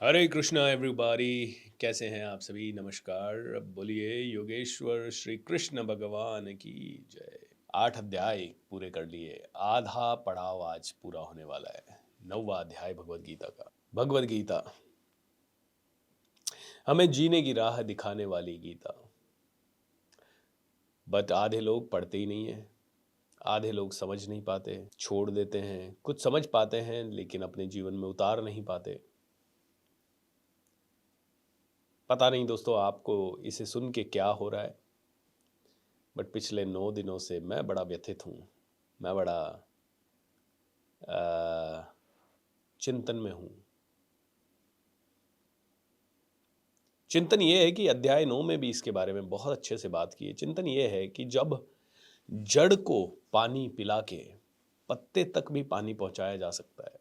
हरे Krishna everybody. कैसे हैं आप सभी? नमस्कार। अब बोलिए योगेश्वर श्री कृष्ण भगवान की जय। 8 अध्याय पूरे कर लिए, आधा पड़ाव आज पूरा होने वाला है। 9वां अध्याय भगवद गीता का। भगवद गीता हमें जीने की राह दिखाने वाली गीता। बट आधे लोग पढ़ते ही नहीं है, आधे लोग समझ नहीं पाते, छोड़ देते हैं। कुछ समझ पाते हैं लेकिन अपने जीवन में उतार नहीं पाते। पता नहीं दोस्तों आपको इसे सुन के क्या हो रहा है, बट पिछले 9 दिनों से मैं बड़ा व्यथित हूँ। मैं बड़ा अ, चिंतन में हूँ। चिंतन ये है कि अध्याय 9 में भी इसके बारे में बहुत अच्छे से बात की है। चिंतन ये है कि जब जड़ को पानी पिला के पत्ते तक भी पानी पहुंचाया जा सकता है,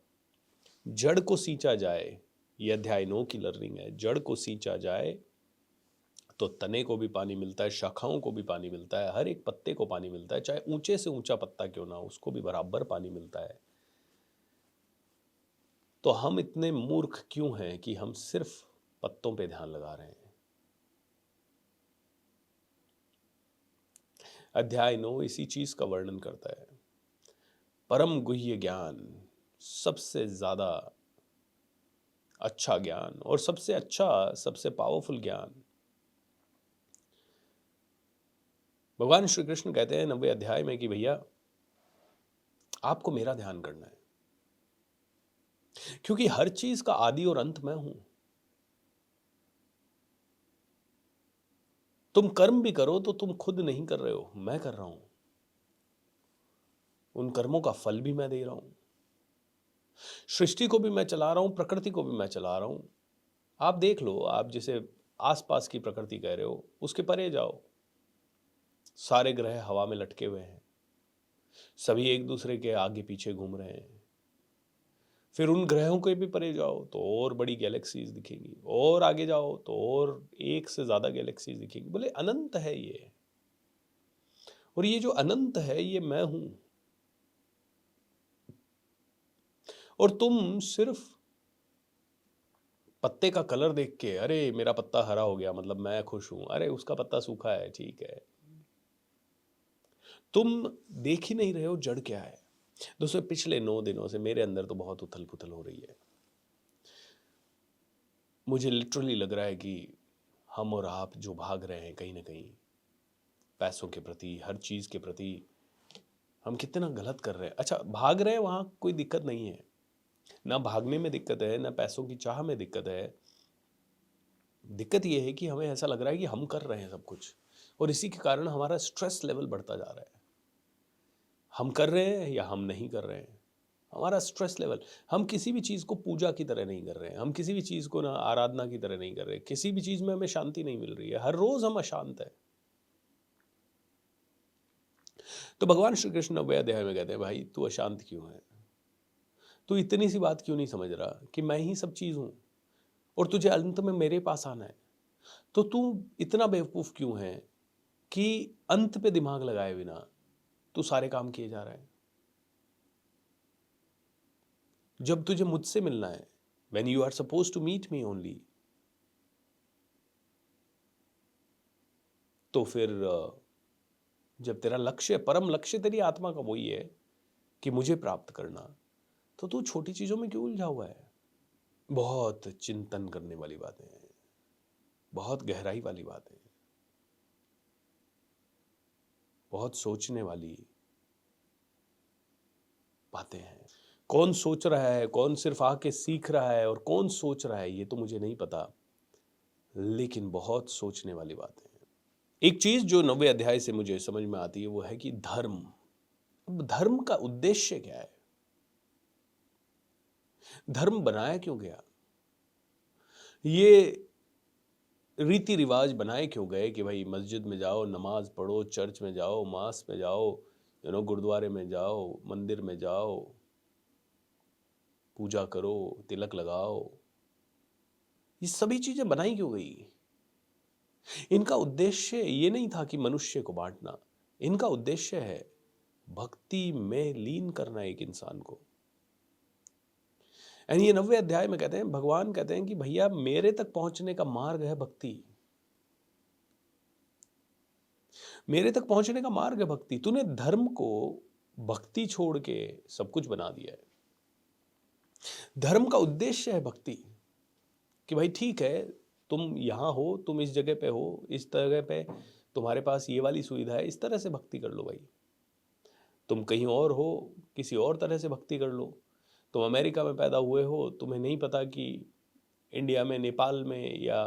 जड़ को सींचा जाए, ये अध्याय 9 की लर्निंग है। जड़ को सींचा जाए तो तने को भी पानी मिलता है, शाखाओं को भी पानी मिलता है, हर एक पत्ते को पानी मिलता है, चाहे ऊंचे से ऊंचा पत्ता क्यों ना हो, उसको भी बराबर पानी मिलता है। तो हम इतने मूर्ख क्यों हैं कि हम सिर्फ पत्तों पे ध्यान लगा रहे हैं। अध्याय 9 इसी चीज का वर्णन करता है। परम गुह्य ज्ञान, सबसे ज्यादा अच्छा ज्ञान और सबसे अच्छा, सबसे पावरफुल ज्ञान। भगवान श्री कृष्ण कहते हैं 9वें अध्याय में कि भैया आपको मेरा ध्यान करना है, क्योंकि हर चीज का आदि और अंत मैं हूं। तुम कर्म भी करो तो तुम खुद नहीं कर रहे हो, मैं कर रहा हूं। उन कर्मों का फल भी मैं दे रहा हूं। सृष्टि को भी मैं चला रहा हूं, प्रकृति को भी मैं चला रहा हूं। आप देख लो, आप जिसे आसपास की प्रकृति कह रहे हो उसके परे जाओ। सारे ग्रह हवा में लटके हुए हैं, सभी एक दूसरे के आगे पीछे घूम रहे हैं। फिर उन ग्रहों के भी परे जाओ तो और बड़ी गैलेक्सीज दिखेंगी, और आगे जाओ तो और एक से ज्यादा गैलेक्सीज दिखेंगी। बोले अनंत है ये, और ये जो अनंत है ये मैं हूं। और तुम सिर्फ पत्ते का कलर देख के, अरे मेरा पत्ता हरा हो गया मतलब मैं खुश हूं, अरे उसका पत्ता सूखा है ठीक है, तुम देख ही नहीं रहे हो जड़ क्या है। दोस्तों पिछले 9 दिनों से मेरे अंदर तो बहुत उथल पुथल हो रही है। मुझे लिटरली लग रहा है कि हम और आप जो भाग रहे हैं कहीं ना कहीं पैसों के प्रति, हर चीज के प्रति, हम कितना गलत कर रहे हैं। अच्छा भाग रहे हैं वहां कोई दिक्कत नहीं है, ना भागने में दिक्कत है, ना पैसों की चाह में दिक्कत है। दिक्कत यह है कि हमें ऐसा लग रहा है कि हम कर रहे हैं सब कुछ, और इसी के कारण हमारा स्ट्रेस लेवल बढ़ता जा रहा है। हम कर रहे हैं या हम नहीं कर रहे हैं, हमारा स्ट्रेस लेवल। हम किसी भी चीज़ को पूजा की तरह नहीं कर रहे हैं, हम किसी भी चीज़ को ना आराधना की तरह नहीं कर रहे हैं, किसी भी चीज़ में हमें शांति नहीं मिल रही है, हर रोज़ हम अशांत हैं। तो भगवान श्री कृष्ण 9वें अध्याय में कहते हैं भाई तू अशांत क्यों है, तू इतनी सी बात क्यों नहीं समझ रहा कि मैं ही सब चीज़ हूँ और तुझे अंत में मेरे पास आना है। तो तू इतना बेवकूफ़ क्यों है कि अंत पे दिमाग लगाए बिना तू सारे काम किए जा रहा है। जब तुझे मुझसे मिलना है, when you are supposed to meet me only, तो फिर जब तेरा लक्ष्य, परम लक्ष्य तेरी आत्मा का वही है कि मुझे प्राप्त करना, तो तू छोटी चीजों में क्यों उलझा हुआ है। बहुत चिंतन करने वाली बातें हैं, बहुत गहराई वाली बातें हैं, बहुत सोचने वाली बातें हैं। कौन सोच रहा है, कौन सिर्फ आके सीख रहा है और कौन सोच रहा है ये तो मुझे नहीं पता, लेकिन बहुत सोचने वाली बातें हैं। एक चीज जो 9वें अध्याय से मुझे समझ में आती है वो है कि धर्म। अब धर्म का उद्देश्य क्या है, धर्म बनाया क्यों गया, ये रीति रिवाज बनाए क्यों गए कि भाई मस्जिद में जाओ, नमाज पढ़ो, चर्च में जाओ, मास में जाओ, गुरुद्वारे में जाओ, मंदिर में जाओ, पूजा करो, तिलक लगाओ। ये सभी चीजें बनाई क्यों गई। इनका उद्देश्य ये नहीं था कि मनुष्य को बांटना, इनका उद्देश्य है भक्ति में लीन करना एक इंसान को। एंड ये 90वें अध्याय में कहते हैं, भगवान कहते हैं कि भैया मेरे तक पहुंचने का मार्ग है भक्ति, मेरे तक पहुंचने का मार्ग है भक्ति। तूने धर्म को भक्ति छोड़ के सब कुछ बना दिया है। धर्म का उद्देश्य है भक्ति, कि भाई ठीक है तुम यहाँ हो, तुम इस जगह पे हो, इस जगह पे तुम्हारे पास ये वाली सुविधा है, इस तरह से भक्ति कर लो भाई। तुम कहीं और हो, किसी और तरह से भक्ति कर लो। तुम अमेरिका में पैदा हुए हो, तुम्हें नहीं पता कि इंडिया में, नेपाल में या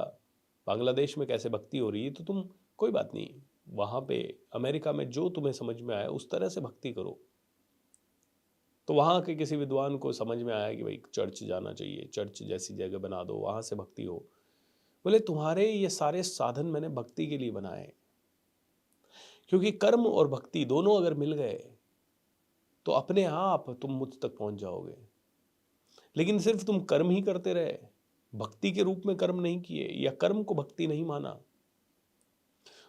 बांग्लादेश में कैसे भक्ति हो रही है, तो तुम कोई बात नहीं, वहाँ पे अमेरिका में जो तुम्हें समझ में आए उस तरह से भक्ति करो। तो वहाँ के किसी विद्वान को समझ में आया कि भाई चर्च जाना चाहिए, चर्च जैसी जगह बना दो, वहाँ से भक्ति हो। बोले तुम्हारे ये सारे साधन मैंने भक्ति के लिए बनाए, क्योंकि कर्म और भक्ति दोनों अगर मिल गए तो अपने आप तुम मुझ तक पहुंच जाओगे। लेकिन सिर्फ तुम कर्म ही करते रहे, भक्ति के रूप में कर्म नहीं किए, या कर्म को भक्ति नहीं माना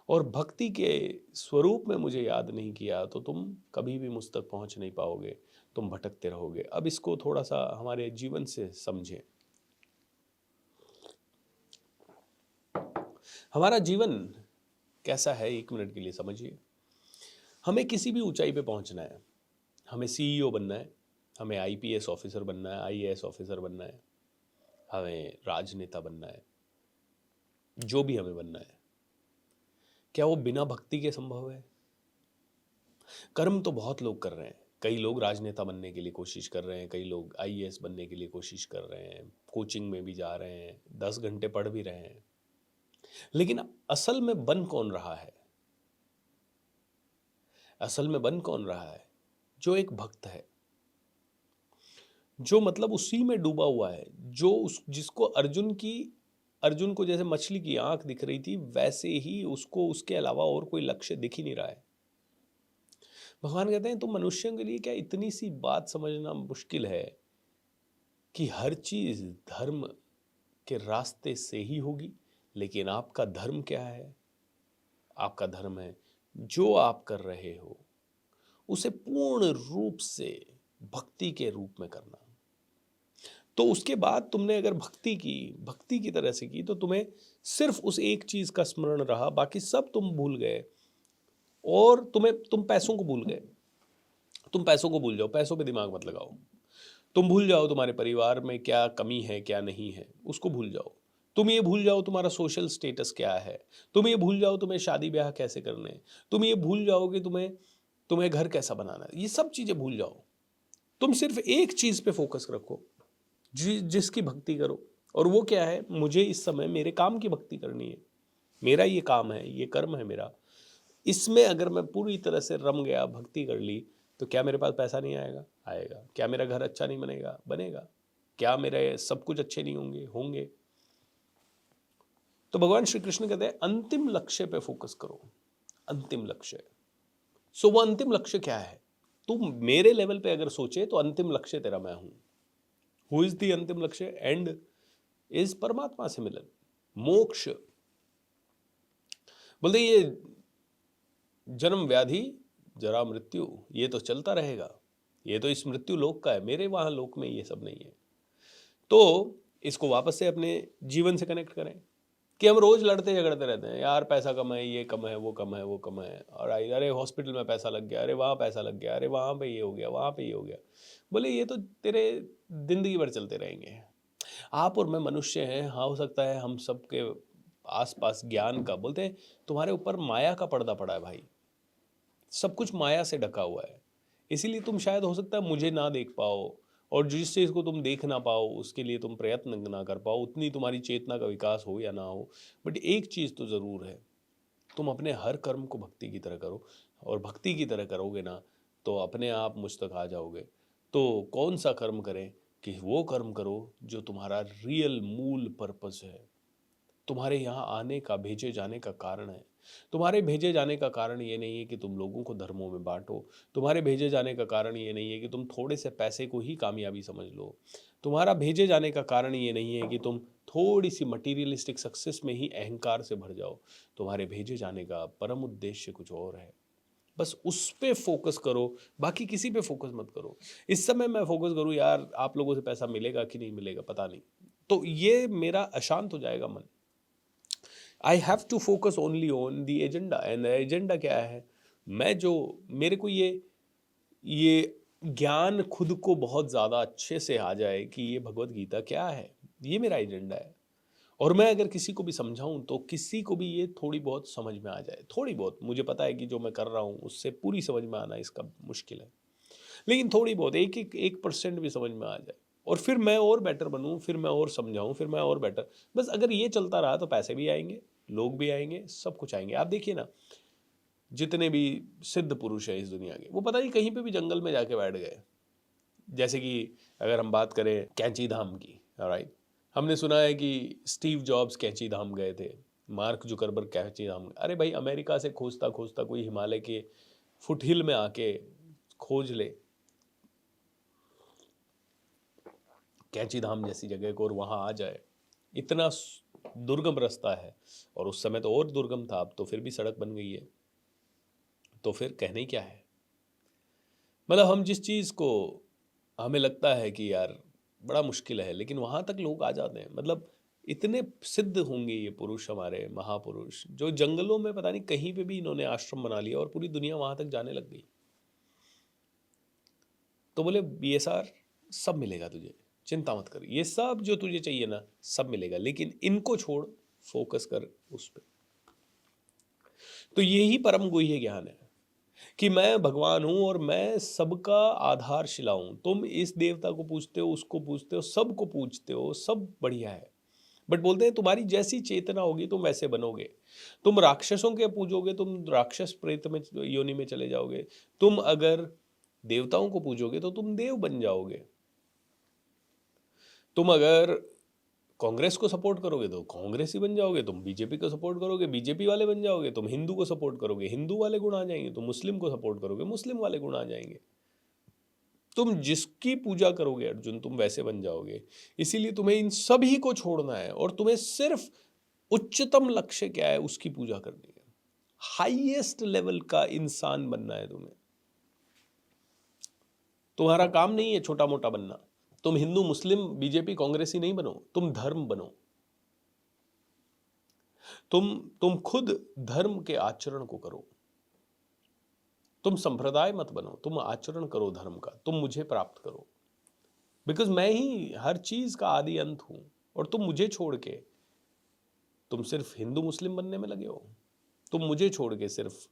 और भक्ति के स्वरूप में मुझे याद नहीं किया, तो तुम कभी भी मुझ तक पहुंच नहीं पाओगे, तुम भटकते रहोगे। अब इसको थोड़ा सा हमारे जीवन से समझें। हमारा जीवन कैसा है, 1 मिनट के लिए समझिए। हमें किसी भी ऊंचाई पे पहुंचना है, हमें सीईओ बनना है, हमें आईपीएस ऑफिसर बनना है, आईएएस ऑफिसर बनना है, हमें राजनेता बनना है, जो भी हमें बनना है, क्या वो बिना भक्ति के संभव है? कर्म तो बहुत लोग कर रहे हैं, कई लोग राजनेता बनने के लिए कोशिश कर रहे हैं, कई लोग आईएएस बनने के लिए कोशिश कर रहे हैं, कोचिंग में भी जा रहे हैं, 10 घंटे पढ़ भी रहे हैं। लेकिन असल में बन कौन रहा है? असल में बन कौन रहा है? जो एक भक्त है, जो मतलब उसी में डूबा हुआ है, जो जिसको अर्जुन को जैसे मछली की आंख दिख रही थी, वैसे ही उसको उसके अलावा और कोई लक्ष्य दिख ही नहीं रहा है। भगवान कहते हैं तुम मनुष्यों के लिए क्या इतनी सी बात समझना मुश्किल है कि हर चीज धर्म के रास्ते से ही होगी। लेकिन आपका धर्म क्या है? आपका धर्म है जो आप कर रहे हो उसे पूर्ण रूप से भक्ति के रूप में करना। तो उसके बाद तुमने अगर भक्ति की तरह से की, तो तुम्हें सिर्फ उस एक चीज का स्मरण रहा, बाकी सब तुम भूल गए। और तुम पैसों को भूल गए। तुम पैसों को भूल जाओ, पैसों पे दिमाग मत लगाओ। तुम भूल जाओ तुम्हारे परिवार में क्या कमी है क्या नहीं है, उसको भूल जाओ। तुम ये भूल जाओ तुम्हारा सोशल स्टेटस क्या है। तुम ये भूल जाओ तुम्हें शादी ब्याह कैसे करने हैं। तुम ये भूल जाओ कि तुम्हें घर कैसा बनाना है। ये सब चीजें भूल जाओ। तुम सिर्फ एक चीज पे फोकस रखो, जिसकी भक्ति करो। और वो क्या है? मुझे इस समय मेरे काम की भक्ति करनी है। मेरा ये काम है, ये कर्म है मेरा। इसमें अगर मैं पूरी तरह से रम गया, भक्ति कर ली, तो क्या मेरे पास पैसा नहीं आएगा? आएगा। क्या मेरा घर अच्छा नहीं बनेगा? बनेगा। क्या मेरे सब कुछ अच्छे नहीं होंगे? होंगे। तो भगवान श्री कृष्ण कहते हैं अंतिम लक्ष्य पे फोकस करो। अंतिम लक्ष्य। सो वो अंतिम लक्ष्य क्या है? तुम मेरे लेवल पे अगर सोचे तो अंतिम लक्ष्य तेरा मैं हूं। हु इज द अंतिम लक्ष्य? एंड इज परमात्मा से मिलन, मोक्ष। बोलते ये जन्म व्याधि जरा मृत्यु ये तो चलता रहेगा, ये तो इस मृत्यु लोक का है, मेरे वहां लोक में ये सब नहीं है। तो इसको वापस से अपने जीवन से कनेक्ट करें कि हम रोज लड़ते झगड़ते रहते हैं, यार पैसा कम है, ये कम है, वो कम है, वो कम है, और अरे हॉस्पिटल में पैसा लग गया, अरे वहाँ पैसा लग गया, अरे वहाँ पे ये हो गया, वहाँ पे ये हो गया। बोले ये तो तेरे जिंदगी भर चलते रहेंगे। आप और मैं मनुष्य हैं। हाँ, हो सकता है हम सबके आसपास ज्ञान का, बोलते हैं तुम्हारे ऊपर माया का पर्दा पड़ा है भाई, सब कुछ माया से ढका हुआ है। इसीलिए तुम शायद हो सकता है मुझे ना देख पाओ, और जिस चीज़ को तुम देख ना पाओ उसके लिए तुम प्रयत्न ना कर पाओ, उतनी तुम्हारी चेतना का विकास हो या ना हो। बट एक चीज़ तो ज़रूर है, तुम अपने हर कर्म को भक्ति की तरह करो, और भक्ति की तरह करोगे ना तो अपने आप मुझ तक आ जाओगे। तो कौन सा कर्म करें? कि वो कर्म करो जो तुम्हारा रियल मूल पर्पस है, तुम्हारे यहाँ आने का, भेजे जाने का कारण है। तुम्हारे भेजे जाने का कारण ये नहीं है कि तुम लोगों को धर्मों में बांटो। तुम्हारे भेजे जाने का कारण ये नहीं है कि तुम थोड़े से पैसे को ही कामयाबी समझ लो। तुम्हारा भेजे जाने का कारण ये नहीं है कि तुम थोड़ी सी मटीरियलिस्टिक सक्सेस में ही अहंकार से भर जाओ। तुम्हारे भेजे जाने का परम उद्देश्य कुछ और है। बस उस पे फोकस करो, बाकी किसी पे फोकस मत करो। इस समय मैं फोकस करूँ यार आप लोगों से पैसा मिलेगा कि नहीं मिलेगा पता नहीं, तो ये मेरा अशांत हो जाएगा मन। I have to focus only on the agenda, and agenda क्या है, मैं जो मेरे को ये ज्ञान खुद को बहुत ज़्यादा अच्छे से आ जाए कि ये भगवत गीता क्या है, ये मेरा एजेंडा है। और मैं अगर किसी को भी समझाऊं तो किसी को भी ये थोड़ी बहुत समझ में आ जाए, थोड़ी बहुत, मुझे पता है कि जो मैं कर रहा हूँ उससे पूरी समझ में आना इसका मुश्किल है, लेकिन थोड़ी बहुत 1% भी समझ में आ जाए, और फिर मैं और बेटर बनूं, फिर मैं और समझाऊं, फिर मैं और बेटर। बस अगर ये चलता रहा तो पैसे भी आएंगे, लोग भी आएंगे, सब कुछ आएंगे। आप देखिए ना, जितने भी सिद्ध पुरुष है इस दुनिया के, वो पता नहीं कहीं पे भी जंगल में जाके बैठ गए। जैसे कि अगर हम बात करें कैंची धाम की, राइट, हमने सुना है कि स्टीव जॉब्स कैंची धाम गए थे, मार्क जुकरबर्ग कैंची धाम। अरे भाई, अमेरिका से खोजता खोजता कोई हिमालय के फुटहिल में आके खोज ले कैंची धाम जैसी जगह को, और वहाँ आ जाए, इतना दुर्गम रास्ता है। और उस समय तो और दुर्गम था, अब तो फिर भी सड़क बन गई है, तो फिर कहने ही क्या है। मतलब हम जिस चीज़ को हमें लगता है कि यार बड़ा मुश्किल है, लेकिन वहाँ तक लोग आ जाते हैं। मतलब इतने सिद्ध होंगे ये पुरुष, हमारे महापुरुष, जो जंगलों में पता नहीं कहीं पे भी इन्होंने आश्रम बना लिया और पूरी दुनिया वहाँ तक जाने लग गई। तो बोले BSR सब मिलेगा तुझे, चिंता मत कर, ये सब जो तुझे चाहिए ना सब मिलेगा, लेकिन इनको छोड़, फोकस कर उस पर। तो यही परम गुह्य ज्ञान है कि मैं भगवान हूं और मैं सबका आधारशिला हूं। तुम इस देवता को पूजते हो, उसको पूजते हो, सबको पूजते हो, सब बढ़िया है, बट बोलते हैं तुम्हारी जैसी चेतना होगी तुम वैसे बनोगे। तुम राक्षसों के पूजोगे, तुम राक्षस प्रेत में योनि में चले जाओगे। तुम अगर देवताओं को पूजोगे तो तुम देव बन जाओगे। तुम अगर कांग्रेस को सपोर्ट करोगे तो कांग्रेस ही बन जाओगे। तुम बीजेपी को सपोर्ट करोगे, बीजेपी वाले बन जाओगे। तुम हिंदू को सपोर्ट करोगे, हिंदू वाले गुण आ जाएंगे। तुम मुस्लिम को सपोर्ट करोगे, मुस्लिम वाले गुण आ जाएंगे। तुम जिसकी पूजा करोगे अर्जुन, तुम वैसे बन जाओगे। इसीलिए तुम्हें इन सभी को छोड़ना है और तुम्हें सिर्फ उच्चतम लक्ष्य क्या है उसकी पूजा करनी है। हाईएस्ट लेवल का इंसान बनना है तुम्हें। तुम्हारा काम नहीं है छोटा मोटा बनना। तुम हिंदू मुस्लिम बीजेपी कांग्रेसी नहीं बनो, तुम धर्म बनो। तुम खुद धर्म के आचरण को करो। तुम संप्रदाय मत बनो, तुम आचरण करो धर्म का, तुम मुझे प्राप्त करो। बिकॉज मैं ही हर चीज का आदि अंत हूं, और तुम मुझे छोड़ के तुम सिर्फ हिंदू मुस्लिम बनने में लगे हो। तुम मुझे छोड़ के सिर्फ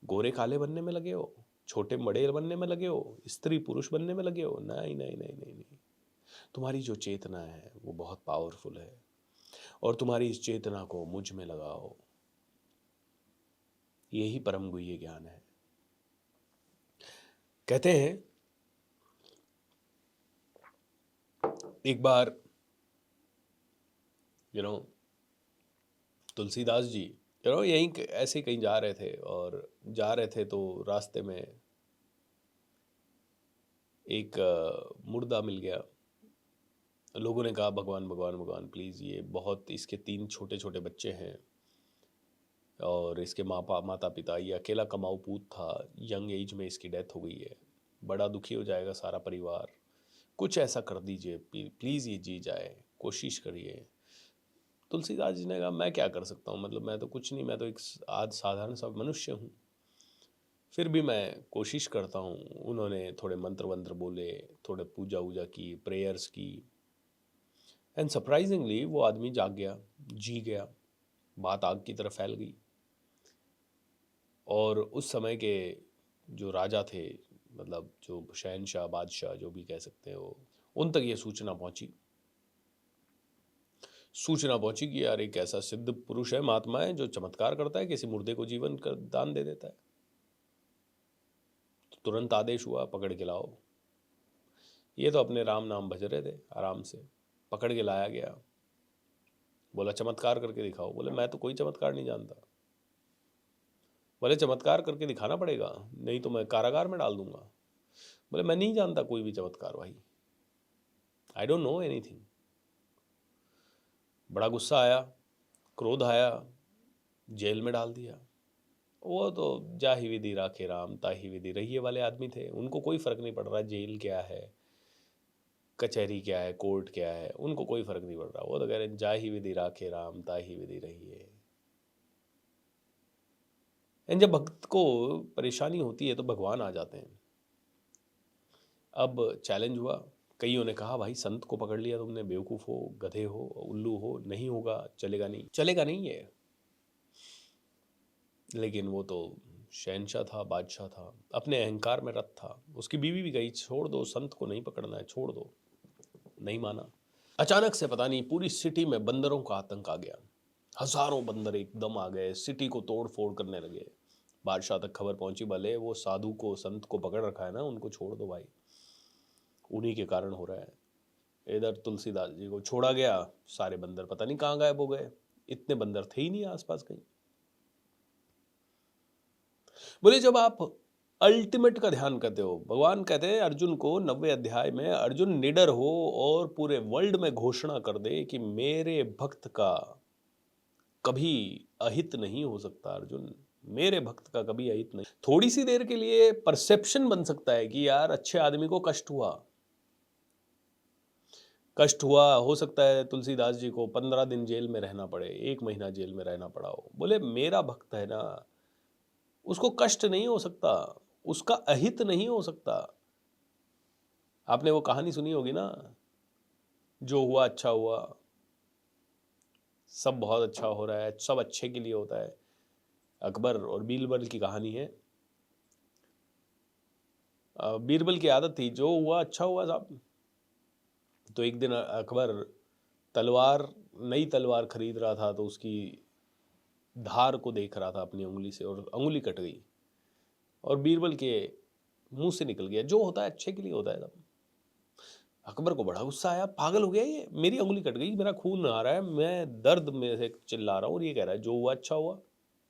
गोरे काले बनने में लगे हो, छोटे बड़े बनने में लगे हो, स्त्री पुरुष बनने में लगे हो। नहीं नहीं नहीं नहीं नहीं, तुम्हारी जो चेतना है वो बहुत पावरफुल है, और तुम्हारी इस चेतना को मुझ में लगाओ। यही परम गुह्य ज्ञान है। कहते हैं एक बार यू नो तुलसीदास जी यहीं ऐसे कहीं जा रहे थे, और जा रहे थे तो रास्ते में एक मुर्दा मिल गया। लोगों ने कहा भगवान भगवान भगवान प्लीज़, ये बहुत, इसके 3 छोटे छोटे बच्चे हैं, और इसके माता पिता, ये अकेला कमाऊ पूत था, यंग एज में इसकी डेथ हो गई है, बड़ा दुखी हो जाएगा सारा परिवार, कुछ ऐसा कर दीजिए प्लीज़, ये जी जाए, कोशिश करिए। तुलसीदास जी ने कहा मैं क्या कर सकता हूँ, मतलब मैं तो कुछ नहीं, मैं तो एक आज साधारण सा मनुष्य हूँ, फिर भी मैं कोशिश करता हूँ। उन्होंने थोड़े मंत्र वंत्र बोले, थोड़े पूजा वूजा की, प्रेयर्स की, एंड सरप्राइजिंगली वो आदमी जाग गया, जी गया। बात आग की तरह फैल गई, और उस समय के जो राजा थे, मतलब जो शहनशाह बादशाह जो भी कह सकते हो, उन तक ये सूचना पहुंची कि यार एक ऐसा सिद्ध पुरुष है, महात्मा है, जो चमत्कार करता है, किसी मुर्दे को जीवन कर दान दे देता है। तो तुरंत आदेश हुआ पकड़ के लाओ। ये तो अपने राम नाम भज रहे थे आराम से, पकड़ के लाया गया। बोला चमत्कार करके दिखाओ। बोले मैं तो कोई चमत्कार नहीं जानता। बोले चमत्कार करके दिखाना पड़ेगा, नहीं तो मैं कारागार में डाल दूंगा। बोले मैं नहीं जानता कोई भी चमत्कार भाई, आई डोंट नो एनीथिंग। बड़ा गुस्सा आया, क्रोध आया, जेल में डाल दिया। वो तो जा ही विधि राखे राम ताहि विधि रहिए वाले आदमी थे। उनको कोई फर्क नहीं पड़ रहा जेल क्या है, कचहरी क्या है, कोर्ट क्या है, उनको कोई फर्क नहीं पड़ रहा। वो तो कह रहे हैं जा ही विधि राखे राम ताहि विधि रहिए। एंड जब भक्त को परेशानी होती है तो भगवान आ जाते हैं। अब चैलेंज हुआ, कईयों ने कहा भाई संत को पकड़ लिया तुमने, बेवकूफ़ हो, गधे हो, उल्लू हो, नहीं होगा, चलेगा नहीं, चलेगा नहीं है। लेकिन वो तो शहंशाह था, बादशाह था, अपने अहंकार में रत था। उसकी बीवी भी गई, छोड़ दो, संत को नहीं पकड़ना है, छोड़ दो, नहीं माना। अचानक से पता नहीं पूरी सिटी में बंदरों का आतंक आ गया। हजारों बंदर एकदम आ गए, सिटी को तोड़ फोड़ करने लगे। बादशाह तक खबर पहुंची, भले वो साधु को, संत को पकड़ रखा है ना, उनको छोड़ दो भाई, उन्हीं के कारण हो रहा है। इधर तुलसीदास जी को छोड़ा गया, सारे बंदर पता नहीं कहाँ गायब हो गए, इतने बंदर थे ही नहीं आसपास कहीं। बोले जब आप अल्टीमेट का ध्यान करते हो, भगवान कहते हैं अर्जुन को 90 अध्याय में, अर्जुन निडर हो और पूरे वर्ल्ड में घोषणा कर दे कि मेरे भक्त का कभी अहित नहीं हो सकता। अर्जुन, मेरे भक्त का कभी अहित नहीं। थोड़ी सी देर के लिए परसेप्शन बन सकता है कि यार अच्छे आदमी को कष्ट हुआ, कष्ट हुआ, हो सकता है तुलसीदास जी को 15 दिन जेल में रहना पड़े, 1 महीना जेल में रहना पड़ा हो। बोले मेरा भक्त है ना, उसको कष्ट नहीं हो सकता, उसका अहित नहीं हो सकता। आपने वो कहानी सुनी होगी ना, जो हुआ अच्छा हुआ, सब बहुत अच्छा हो रहा है, सब अच्छे के लिए होता है। अकबर और बीरबल की कहानी है। बीरबल की आदत थी, जो हुआ अच्छा हुआ साहब। तो एक दिन अकबर तलवार, नई तलवार खरीद रहा था, तो उसकी धार को देख रहा था अपनी उंगली से, और उंगली कट गई और बीरबल के मुंह से निकल गया। जो होता है अच्छे के लिए होता है सब। अकबर को बड़ा गुस्सा आया, पागल हो गया ये, मेरी उंगली कट गई, मेरा खून आ रहा है, मैं दर्द में से चिल्ला रहा हूँ और ये कह रहा है जो हुआ अच्छा हुआ,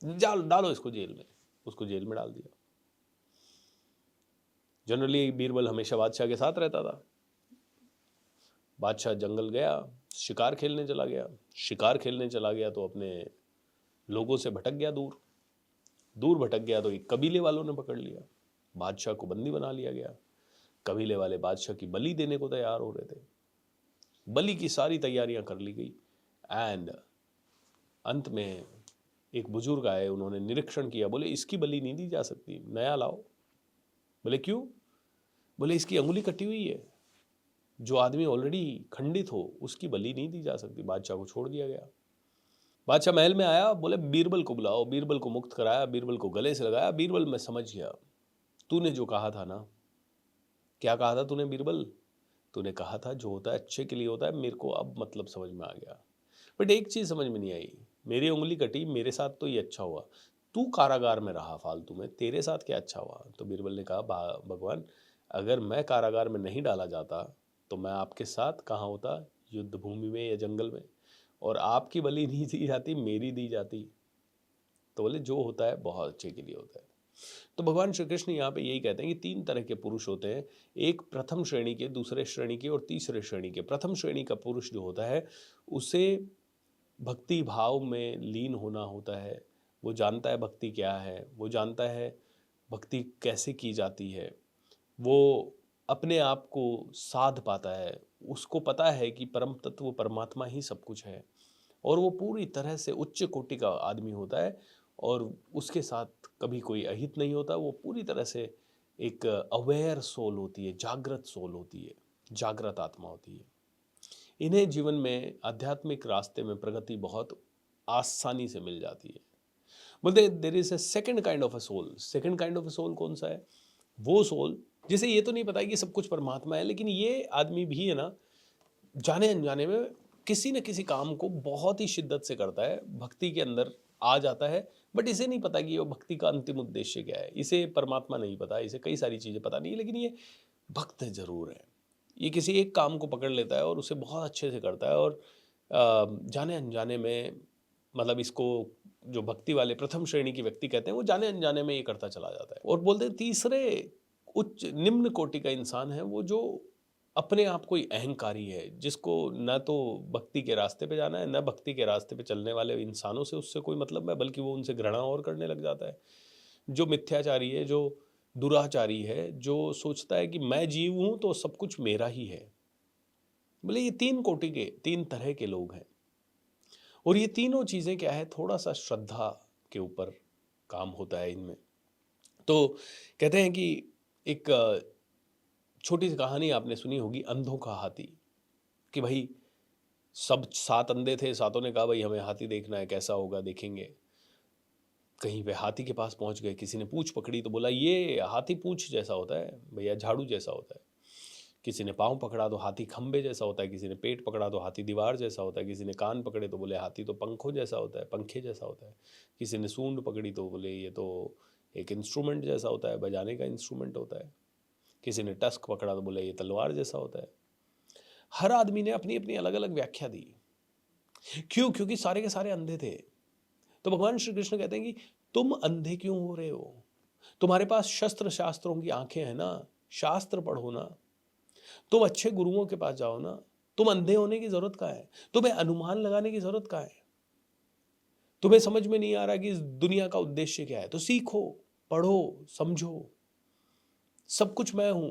जाल डालो इसको जेल में। उसको जेल में डाल दिया। जनरली बीरबल हमेशा बादशाह के साथ रहता था। बादशाह जंगल गया, शिकार खेलने चला गया। शिकार खेलने चला गया तो अपने लोगों से भटक गया, दूर दूर भटक गया तो एक कबीले वालों ने पकड़ लिया, बादशाह को बंदी बना लिया गया। कबीले वाले बादशाह की बलि देने को तैयार हो रहे थे। बलि की सारी तैयारियां कर ली गई। एंड अंत में एक बुजुर्ग आए, उन्होंने निरीक्षण किया, बोले इसकी बलि नहीं दी जा सकती, नया लाओ। बोले क्यों? बोले इसकी अंगुली कटी हुई है, जो आदमी ऑलरेडी खंडित हो उसकी बलि नहीं दी जा सकती। बादशाह को छोड़ दिया गया। बादशाह महल में आया, बोले बीरबल को बुलाओ। बीरबल को मुक्त कराया, बीरबल को गले से लगाया। बीरबल, मैं समझ गया, तूने जो कहा था ना, क्या कहा था तूने बीरबल? तूने कहा था जो होता है अच्छे के लिए होता है, मेरे को अब मतलब समझ में आ गया। बट एक चीज़ समझ में नहीं आई, मेरी उंगली कटी, मेरे साथ तो ये अच्छा हुआ, तू कारागार में रहा फालतू में, तेरे साथ क्या अच्छा हुआ? तो बीरबल ने कहा भगवान, अगर मैं कारागार में नहीं डाला जाता तो मैं आपके साथ कहाँ होता, युद्ध भूमि में या जंगल में, और आपकी बलि नहीं दी जाती, मेरी दी जाती। तो बोले जो होता है बहुत अच्छे के लिए होता है। तो भगवान श्री कृष्ण यहाँ पे यही कहते हैं कि 3 तरह के पुरुष होते हैं, एक प्रथम श्रेणी के, दूसरे श्रेणी के और तीसरे श्रेणी के। प्रथम श्रेणी का पुरुष जो होता है, उसे भक्ति भाव में लीन होना होता है। वो जानता है भक्ति क्या है, वो जानता है भक्ति कैसे की जाती है, वो अपने आप को साध पाता है, उसको पता है कि परम तत्व परमात्मा ही सब कुछ है, और वो पूरी तरह से उच्च कोटि का आदमी होता है, और उसके साथ कभी कोई अहित नहीं होता। वो पूरी तरह से एक अवेयर सोल होती है, जागृत सोल होती है, जागृत आत्मा होती है। इन्हें जीवन में आध्यात्मिक रास्ते में प्रगति बहुत आसानी से मिल जाती है। बोलते there is a second kind of a soul. Second kind of a soul कौन सा है? वो सोल जिसे ये तो नहीं पता है कि सब कुछ परमात्मा है, लेकिन ये आदमी भी है ना, जाने अनजाने में किसी न किसी काम को बहुत ही शिद्दत से करता है, भक्ति के अंदर आ जाता है, बट इसे नहीं पता कि वो भक्ति का अंतिम उद्देश्य क्या है। इसे परमात्मा नहीं पता, इसे कई सारी चीज़ें पता नहीं, लेकिन ये भक्त जरूर है। ये किसी एक काम को पकड़ लेता है और उसे बहुत अच्छे से करता है, और जाने अनजाने में, मतलब इसको जो भक्ति वाले प्रथम श्रेणी के व्यक्ति कहते हैं, वो जाने अनजाने में ये करता चला जाता है। और बोलते हैं तीसरे उच्च निम्न कोटि का इंसान है वो, जो अपने आप कोई अहंकारी है, जिसको न तो भक्ति के रास्ते पे जाना है, न भक्ति के रास्ते पे चलने वाले इंसानों से उससे कोई मतलब है, बल्कि वो उनसे घृणा और करने लग जाता है। जो मिथ्याचारी है, जो दुराचारी है, जो सोचता है कि मैं जीव हूं तो सब कुछ मेरा ही है। बोले ये तीन कोटि के, तीन तरह के लोग हैं। और ये तीनों चीज़ें क्या है, थोड़ा सा श्रद्धा के ऊपर काम होता है इनमें। तो कहते हैं कि एक छोटी सी कहानी आपने सुनी होगी, अंधों का हाथी। कि भाई सब सात अंधे थे, सातों ने कहा भाई हमें हाथी देखना है, कैसा होगा देखेंगे। कहीं वे हाथी के पास पहुंच गए, किसी ने पूंछ पकड़ी तो बोला ये हाथी पूंछ जैसा होता है भैया, झाड़ू जैसा होता है। किसी ने पाँव पकड़ा तो हाथी खंबे जैसा होता है, किसी ने पेट पकड़ा तो हाथी दीवार जैसा होता है, किसी ने कान पकड़े तो बोले हाथी तो पंखों जैसा होता है, पंखे जैसा होता है। किसी ने सूंड पकड़ी तो बोले ये तो एक इंस्ट्रूमेंट जैसा होता है, बजाने का इंस्ट्रूमेंट होता है। किसी ने टस्क पकड़ा तो बोले ये तलवार जैसा होता है। हर आदमी ने अपनी अपनी अलग अलग व्याख्या दी। क्यों? क्योंकि सारे के सारे अंधे थे। तो भगवान श्री कृष्ण कहते हैं कि तुम अंधे क्यों हो रहे हो? तुम्हारे पास शस्त्र शास्त्रों की आंखें हैं ना, शास्त्र पढ़ो ना, तुम अच्छे गुरुओं के पास जाओ ना। तुम अंधे होने की जरूरत क्या है? तुम्हें अनुमान लगाने की जरूरत क्या है? तुम्हें समझ में नहीं आ रहा कि इस दुनिया का उद्देश्य क्या है, तो सीखो, पढ़ो, समझो। सब कुछ मैं हूं,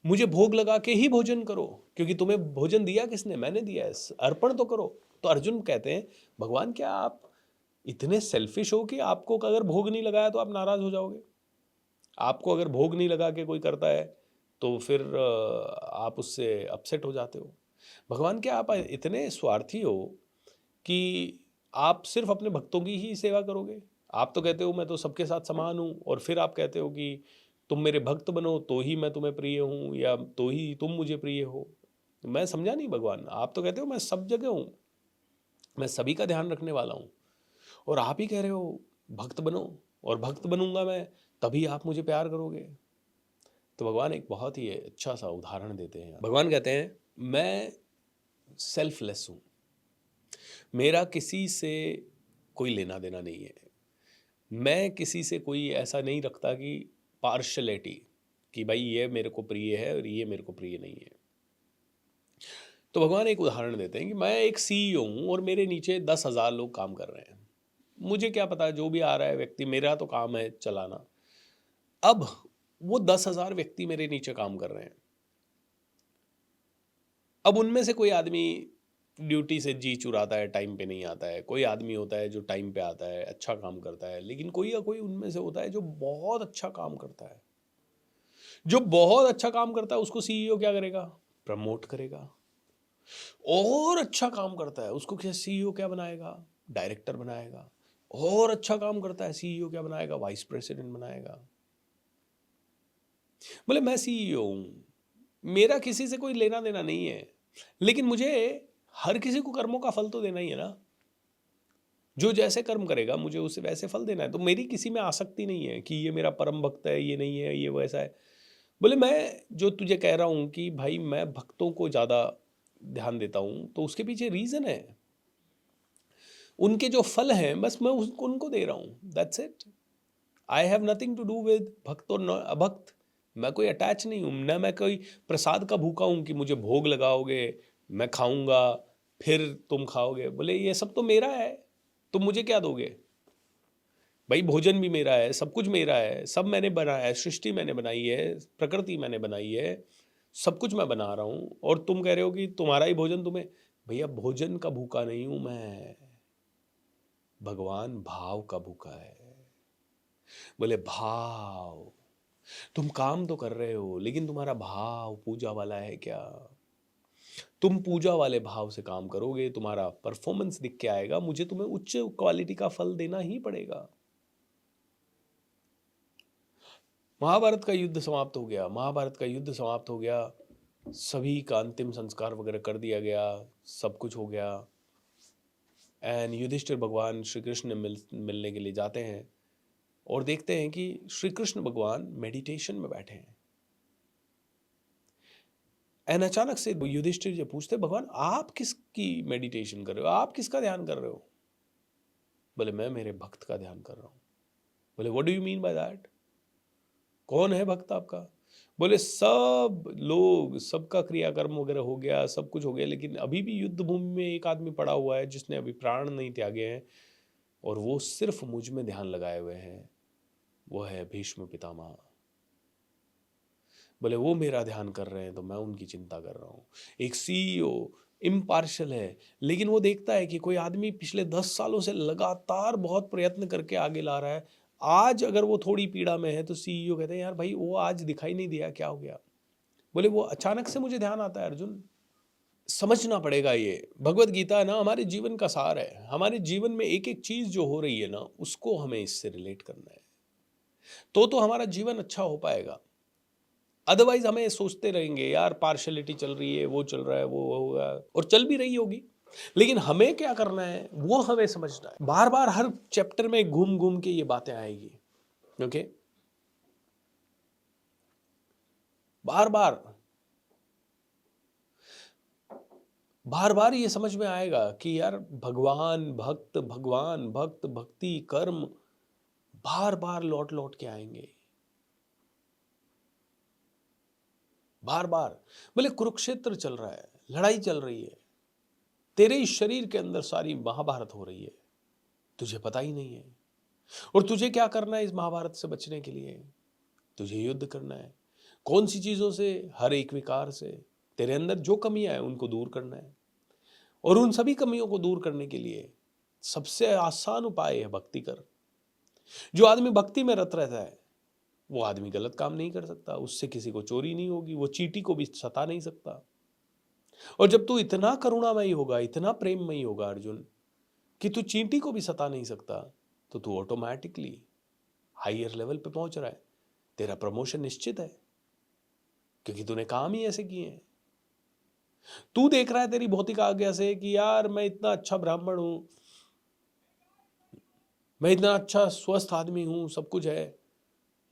मुझे भोग लगा के ही भोजन करो, क्योंकि तुम्हें भोजन दिया किसने? मैंने दिया है, अर्पण तो करो। तो अर्जुन कहते हैं भगवान क्या आप इतने सेल्फिश हो कि आपको अगर भोग नहीं लगाया तो आप नाराज हो जाओगे? आपको अगर भोग नहीं लगा के कोई करता है तो फिर आप उससे अपसेट हो जाते हो? भगवान क्या आप इतने स्वार्थी हो कि आप सिर्फ अपने भक्तों की ही सेवा करोगे? आप तो कहते हो मैं तो सबके साथ समान हूँ, और फिर आप कहते हो कि तुम मेरे भक्त बनो तो ही मैं तुम्हें प्रिय हूँ, या तो ही तुम मुझे प्रिय हो। मैं समझा नहीं भगवान, आप तो कहते हो मैं सब जगह हूँ, मैं सभी का ध्यान रखने वाला हूँ, और आप ही कह रहे हो भक्त बनो, और भक्त बनूंगा मैं तभी आप मुझे प्यार करोगे। तो भगवान एक बहुत ही अच्छा सा उदाहरण देते हैं। भगवान कहते हैं मैं सेल्फलेस हूँ, मेरा किसी से कोई लेना देना नहीं है। मैं किसी से कोई ऐसा नहीं रखता कि पार्शलिटी, कि भाई ये मेरे को प्रिय है और ये मेरे को प्रिय नहीं है। तो भगवान एक उदाहरण देते हैं कि मैं एक सीईओ हूँ और मेरे नीचे 10,000 लोग काम कर रहे हैं। मुझे क्या पता जो भी आ रहा है व्यक्ति, मेरा तो काम है चलाना। अब वो 10,000 व्यक्ति मेरे नीचे काम कर रहे हैं। अब उनमें से कोई आदमी ड्यूटी से जी चुराता है, टाइम पे नहीं आता है। कोई आदमी होता है जो टाइम पे आता है, अच्छा काम करता है। लेकिन कोई या कोई उनमें से होता है जो बहुत अच्छा काम करता है। जो बहुत अच्छा काम करता है उसको सीईओ क्या करेगा? प्रमोट करेगा। और अच्छा काम करता है उसको क्या सीईओ क्या बनाएगा? डायरेक्टर बनाएगा। और अच्छा काम करता है सीईओ क्या बनाएगा? वाइस प्रेसिडेंट बनाएगा। बोले मैं सीईओ हूं, मेरा किसी से कोई लेना देना नहीं है, लेकिन मुझे हर किसी को कर्मों का फल तो देना ही है ना। जो जैसे कर्म करेगा मुझे उसे वैसे फल देना है। तो मेरी किसी में आसक्ति नहीं है कि ये मेरा परम भक्त है, ये नहीं है, ये वैसा है। बोले मैं जो तुझे कह रहा हूं कि भाई मैं भक्तों को ज्यादा ध्यान देता हूं, तो उसके पीछे रीजन है। उनके जो फल हैं बस मैं उसको उनको दे रहा हूं, that's it. I have nothing to do with भक्त और अभक्त। मैं कोई अटैच नहीं हूं ना, मैं कोई प्रसाद का भूखा हूं कि मुझे भोग लगाओगे, मैं खाऊंगा, फिर तुम खाओगे। बोले ये सब तो मेरा है, तुम मुझे क्या दोगे? भाई भोजन भी मेरा है, सब कुछ मेरा है, सब मैंने बनाया है, सृष्टि मैंने बनाई है, प्रकृति मैंने बनाई है, सब कुछ मैं बना रहा हूं, और तुम कह रहे हो कि तुम्हारा ही भोजन तुम्हें। भैया भोजन का भूखा नहीं हूं मैं, भगवान भाव का भूखा है। बोले भाव, तुम काम तो कर रहे हो लेकिन तुम्हारा भाव पूजा वाला है क्या? तुम पूजा वाले भाव से काम करोगे, तुम्हारा परफॉर्मेंस दिख के आएगा, मुझे तुम्हें उच्च क्वालिटी का फल देना ही पड़ेगा। महाभारत का युद्ध समाप्त हो गया, महाभारत का युद्ध समाप्त हो गया, सभी का अंतिम संस्कार वगैरह कर दिया गया, सब कुछ हो गया। एंड युधिष्ठिर भगवान श्री कृष्ण मिलने के लिए जाते हैं, और देखते हैं कि श्री कृष्ण भगवान मेडिटेशन में बैठे हैं। एंड अचानक से युधिष्ठिर जी पूछते भगवान आप किसकी मेडिटेशन कर रहे हो, आप किसका ध्यान कर रहे हो? बोले मैं मेरे भक्त का ध्यान कर रहा हूं। बोले what do you mean by that? कौन है भक्त आपका? बोले सब लोग, सबका क्रियाकर्म वगैरह हो गया, सब कुछ हो गया, लेकिन अभी भी युद्ध भूमि में एक आदमी पड़ा हुआ है जिसने अभी प्राण नहीं त्यागे हैं, और वो सिर्फ मुझ में ध्यान लगाए हुए हैं। वो है भीष्म पितामह। बोले वो मेरा ध्यान कर रहे हैं तो मैं उनकी चिंता कर रहा हूँ। एक सीईओ इम्पार्शल है, लेकिन वो देखता है कि कोई आदमी पिछले 10 सालों से लगातार बहुत प्रयत्न करके आगे ला रहा है। आज अगर वो थोड़ी पीड़ा में है तो सीईओ कहते हैं यार भाई वो आज दिखाई नहीं दिया, क्या हो गया? बोले वो अचानक से मुझे ध्यान आता है अर्जुन। समझना पड़ेगा, ये भगवत गीता है ना, हमारे जीवन का सार है। हमारे जीवन में एक एक चीज जो हो रही है ना, उसको हमें इससे रिलेट करना है, तो हमारा जीवन अच्छा हो पाएगा। अदरवाइज हमें सोचते रहेंगे यार पार्शलिटी चल रही है, वो चल रहा है, वो होगा, और चल भी रही होगी, लेकिन हमें क्या करना है वो हमें समझना है। बार बार हर चैप्टर में घूम घूम के ये बातें आएगी। ओके, बार बार बार बार ये समझ में आएगा कि यार भगवान भक्त भक्ति कर्म बार बार लौट लौट के आएंगे, बार बार। बोले कुरुक्षेत्र चल रहा है, लड़ाई चल रही है, तेरे इस शरीर के अंदर सारी महाभारत हो रही है, तुझे पता ही नहीं है। और तुझे क्या करना है इस महाभारत से बचने के लिए? तुझे युद्ध करना है। कौन सी चीजों से? हर एक विकार से। तेरे अंदर जो कमियां हैं उनको दूर करना है, और उन सभी कमियों को दूर करने के लिए सबसे आसान उपाय है भक्ति कर। जो आदमी भक्ति में रत रहता है वो आदमी गलत काम नहीं कर सकता, उससे किसी को चोरी नहीं होगी, वो चींटी को भी सता नहीं सकता। और जब तू इतना करुणामयी होगा, इतना प्रेममयी होगा अर्जुन, कि तू चींटी को भी सता नहीं सकता, तो तू ऑटोमेटिकली हायर लेवल पे पहुंच रहा है। तेरा प्रमोशन निश्चित है, क्योंकि तूने काम ही ऐसे किए हैं। तू देख रहा है तेरी भौतिक आज्ञा से कि यार मैं इतना अच्छा ब्राह्मण हूं, मैं इतना अच्छा स्वस्थ आदमी हूं, सब कुछ है,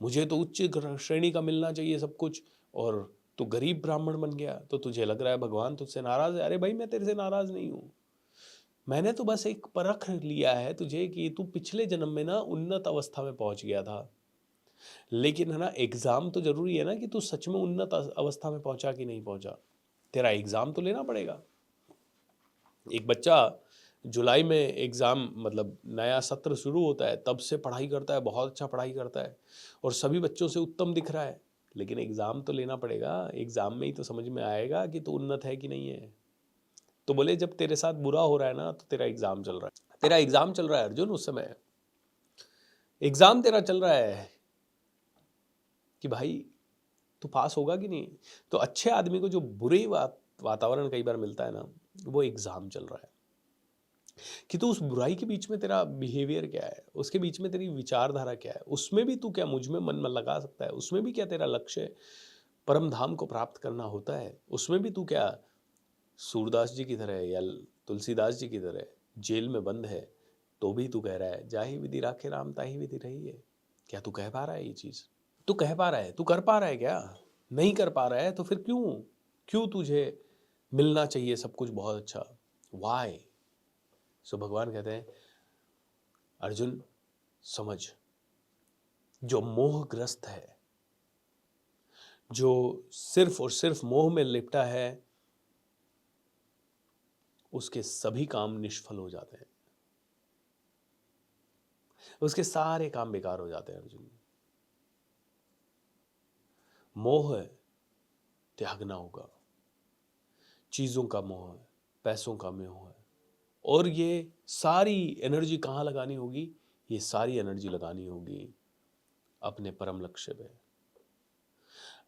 मुझे तो उच्च श्रेणी का मिलना चाहिए सब कुछ, और तू गरीब ब्राह्मण बन गया, तो तुझे लग रहा है भगवान तुझसे नाराज है। अरे भाई मैं तेरे से नाराज नहीं हूं, मैंने तो बस एक परख लिया है तुझे कि तू पिछले जन्म में ना उन्नत अवस्था में पहुंच गया था। लेकिन है ना, एग्जाम तो जरूरी है ना कि तू सच में उन्नत अवस्था में पहुंचा कि नहीं पहुंचा। तेरा एग्जाम तो लेना पड़ेगा। एक बच्चा जुलाई में एग्जाम, मतलब नया सत्र शुरू होता है, तब से पढ़ाई करता है, बहुत अच्छा पढ़ाई करता है, और सभी बच्चों से उत्तम दिख रहा है, लेकिन एग्जाम तो लेना पड़ेगा। एग्जाम में ही तो समझ में आएगा कि तू उन्नत है कि नहीं है। तो बोले जब तेरे साथ बुरा हो रहा है ना, तो तेरा एग्जाम चल रहा है, तेरा एग्जाम चल रहा है अर्जुन। उस समय एग्जाम तेरा चल रहा है कि भाई तू पास होगा कि नहीं। तो अच्छे आदमी को जो बुरे वातावरण कई बार मिलता है ना, वो एग्जाम चल रहा है कि तू उस बुराई के बीच में तेरा बिहेवियर क्या है, उसके बीच में तेरी विचारधारा क्या है, उसमें भी तू क्या मुझ में मन में लगा सकता है, उसमें भी क्या तेरा लक्ष्य परम धाम को प्राप्त करना होता है, उसमें भी तू क्या सूरदास जी की तरह या तुलसीदास जी की तरह जेल में बंद है, तो भी तू कह रहा है जाहि विधि राखे राम ताहि विधि रही है। क्या तू कह पा रहा है ये चीज? तू कह पा रहा है? तू कर पा रहा है क्या? नहीं कर पा रहा है तो फिर क्यों? क्यों तुझे मिलना चाहिए सब कुछ बहुत अच्छा? वाई? सो भगवान कहते हैं अर्जुन समझ, जो मोहग्रस्त है, जो सिर्फ और सिर्फ मोह में लिपटा है, उसके सभी काम निष्फल हो जाते हैं, उसके सारे काम बेकार हो जाते हैं अर्जुन। मोह त्यागना होगा, चीजों का मोह है, पैसों का मोह है, और ये सारी एनर्जी कहाँ लगानी होगी? ये सारी एनर्जी लगानी होगी अपने परम लक्ष्य पे।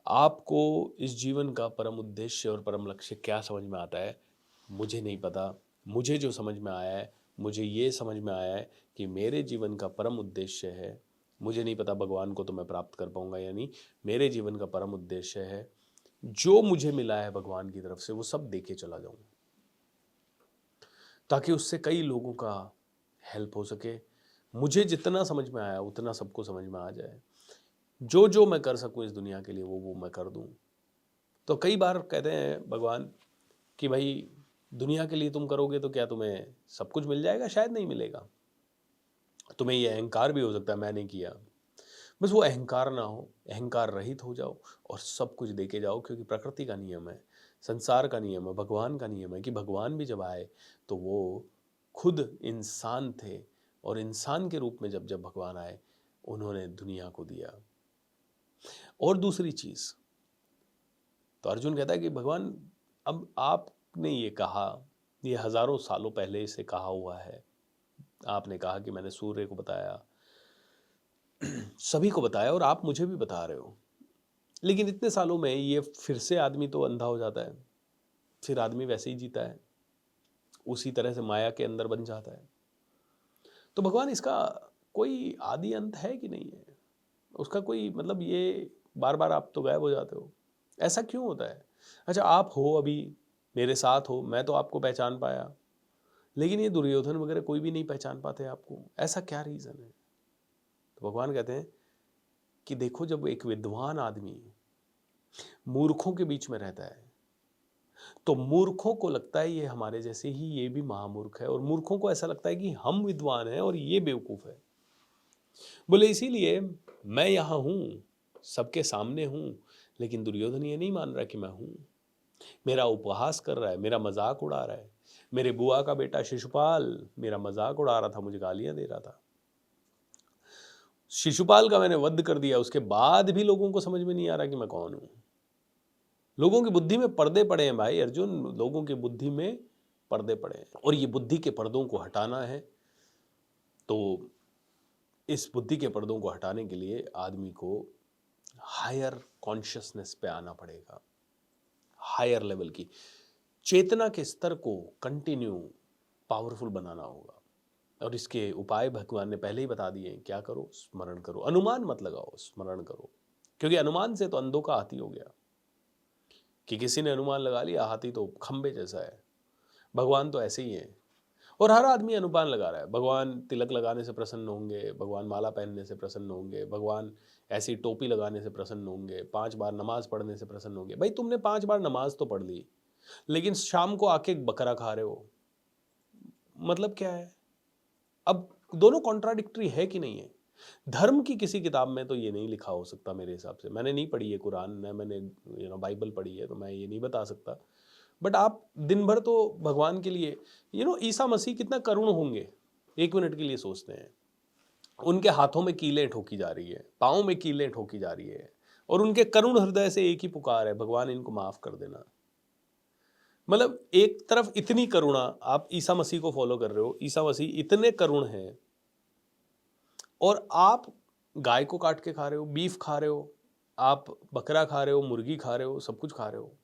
आपको इस जीवन का परम उद्देश्य और परम लक्ष्य क्या समझ में आता है मुझे नहीं पता। मुझे जो समझ में आया है, मुझे ये समझ में आया है कि मेरे जीवन का परम उद्देश्य है, मुझे नहीं पता भगवान को तो मैं प्राप्त कर पाऊंगा या नहीं, मेरे जीवन का परम उद्देश्य है जो मुझे मिला है भगवान की तरफ से वो सब देके चला जाऊं, ताकि उससे कई लोगों का हेल्प हो सके। मुझे जितना समझ में आया उतना सबको समझ में आ जाए, जो जो मैं कर सकूं इस दुनिया के लिए वो मैं कर दूं। तो कई बार कहते हैं भगवान कि भाई दुनिया के लिए तुम करोगे तो क्या तुम्हें सब कुछ मिल जाएगा? शायद नहीं मिलेगा। तुम्हें ये अहंकार भी हो सकता है मैंने किया, बस वो अहंकार ना हो, अहंकार रहित हो जाओ और सब कुछ देके जाओ, क्योंकि प्रकृति का नियम है, संसार का नियम है, भगवान का नियम है कि भगवान भी जब आए तो वो खुद इंसान थे, और इंसान के रूप में जब जब भगवान आए उन्होंने दुनिया को दिया। और दूसरी चीज, तो अर्जुन कहता है कि भगवान, अब आपने ये कहा, ये हजारों सालों पहले से कहा हुआ है, आपने कहा कि मैंने सूर्य को बताया, सभी को बताया, और आप मुझे भी बता रहे हो, लेकिन इतने सालों में ये फिर से आदमी तो अंधा हो जाता है, फिर आदमी वैसे ही जीता है, उसी तरह से माया के अंदर बन जाता है। तो भगवान, इसका कोई आदि अंत है कि नहीं है? उसका कोई मतलब, ये बार बार आप तो गायब हो जाते हो, ऐसा क्यों होता है? अच्छा, आप हो अभी मेरे साथ हो, मैं तो आपको पहचान पाया, लेकिन ये दुर्योधन वगैरह कोई भी नहीं पहचान पाते आपको, ऐसा क्या रीज़न है? तो भगवान कहते हैं कि देखो, जब एक विद्वान आदमी मूर्खों के बीच में रहता है, तो मूर्खों को लगता है ये हमारे जैसे ही ये भी महामूर्ख है, और मूर्खों को ऐसा लगता है कि हम विद्वान हैं और ये बेवकूफ़ है। बोले इसीलिए मैं यहाँ हूँ, सबके सामने हूँ, लेकिन दुर्योधन ये नहीं मान रहा कि मैं हूँ, मेरा उपहास कर रहा है, मेरा मजाक उड़ा रहा है। मेरे बुआ का बेटा शिशुपाल मेरा मजाक उड़ा रहा था, मुझे गालियां दे रहा था। शिशुपाल का मैंने वध कर दिया, उसके बाद भी लोगों को समझ में नहीं आ रहा कि मैं कौन हूं। लोगों की बुद्धि में पर्दे पड़े हैं भाई अर्जुन, लोगों की बुद्धि में पर्दे पड़े हैं, और ये बुद्धि के पर्दों को हटाना है। तो इस बुद्धि के पर्दों को हटाने के लिए आदमी को हायर कॉन्शियसनेस पे आना पड़ेगा, हायर लेवल की चेतना के स्तर को कंटिन्यू पावरफुल बनाना होगा। और इसके उपाय भगवान ने पहले ही बता दिए हैं। क्या करो? स्मरण करो, अनुमान मत लगाओ, स्मरण करो, क्योंकि अनुमान से तो अंधों का हाथी हो गया, कि किसी ने अनुमान लगा लिया, हाथी तो खंबे जैसा है। भगवान तो ऐसे ही हैं, और हर आदमी अनुमान लगा रहा है। भगवान तिलक लगाने से प्रसन्न होंगे, भगवान माला पहनने से प्रसन्न होंगे, भगवान ऐसी टोपी लगाने से प्रसन्न होंगे, 5 बार नमाज पढ़ने से प्रसन्न होंगे। भाई तुमने 5 बार नमाज तो पढ़ ली, लेकिन शाम को आके बकरा खा रहे हो, मतलब क्या है? अब दोनों कॉन्ट्राडिक्टरी है कि नहीं है? धर्म की किसी किताब में तो ये नहीं लिखा हो सकता मेरे हिसाब से। मैंने नहीं पढ़ी है कुरान, न मैंने बाइबल पढ़ी है, तो मैं ये नहीं बता सकता। बट आप दिन भर तो भगवान के लिए, ईसा मसीह कितना करुण होंगे, 1 मिनट के लिए सोचते हैं। उनके हाथों में कीलें ठोकी जा रही है, पाँव में कीलें ठोकी जा रही है, और उनके करुण हृदय से एक ही पुकार है, भगवान इनको माफ कर देना। मतलब एक तरफ इतनी करुणा, आप ईसा मसीह को फॉलो कर रहे हो, ईसा मसीह इतने करुण हैं, और आप गाय को काट के खा रहे हो, बीफ खा रहे हो, आप बकरा खा रहे हो, मुर्गी खा रहे हो, सब कुछ खा रहे हो।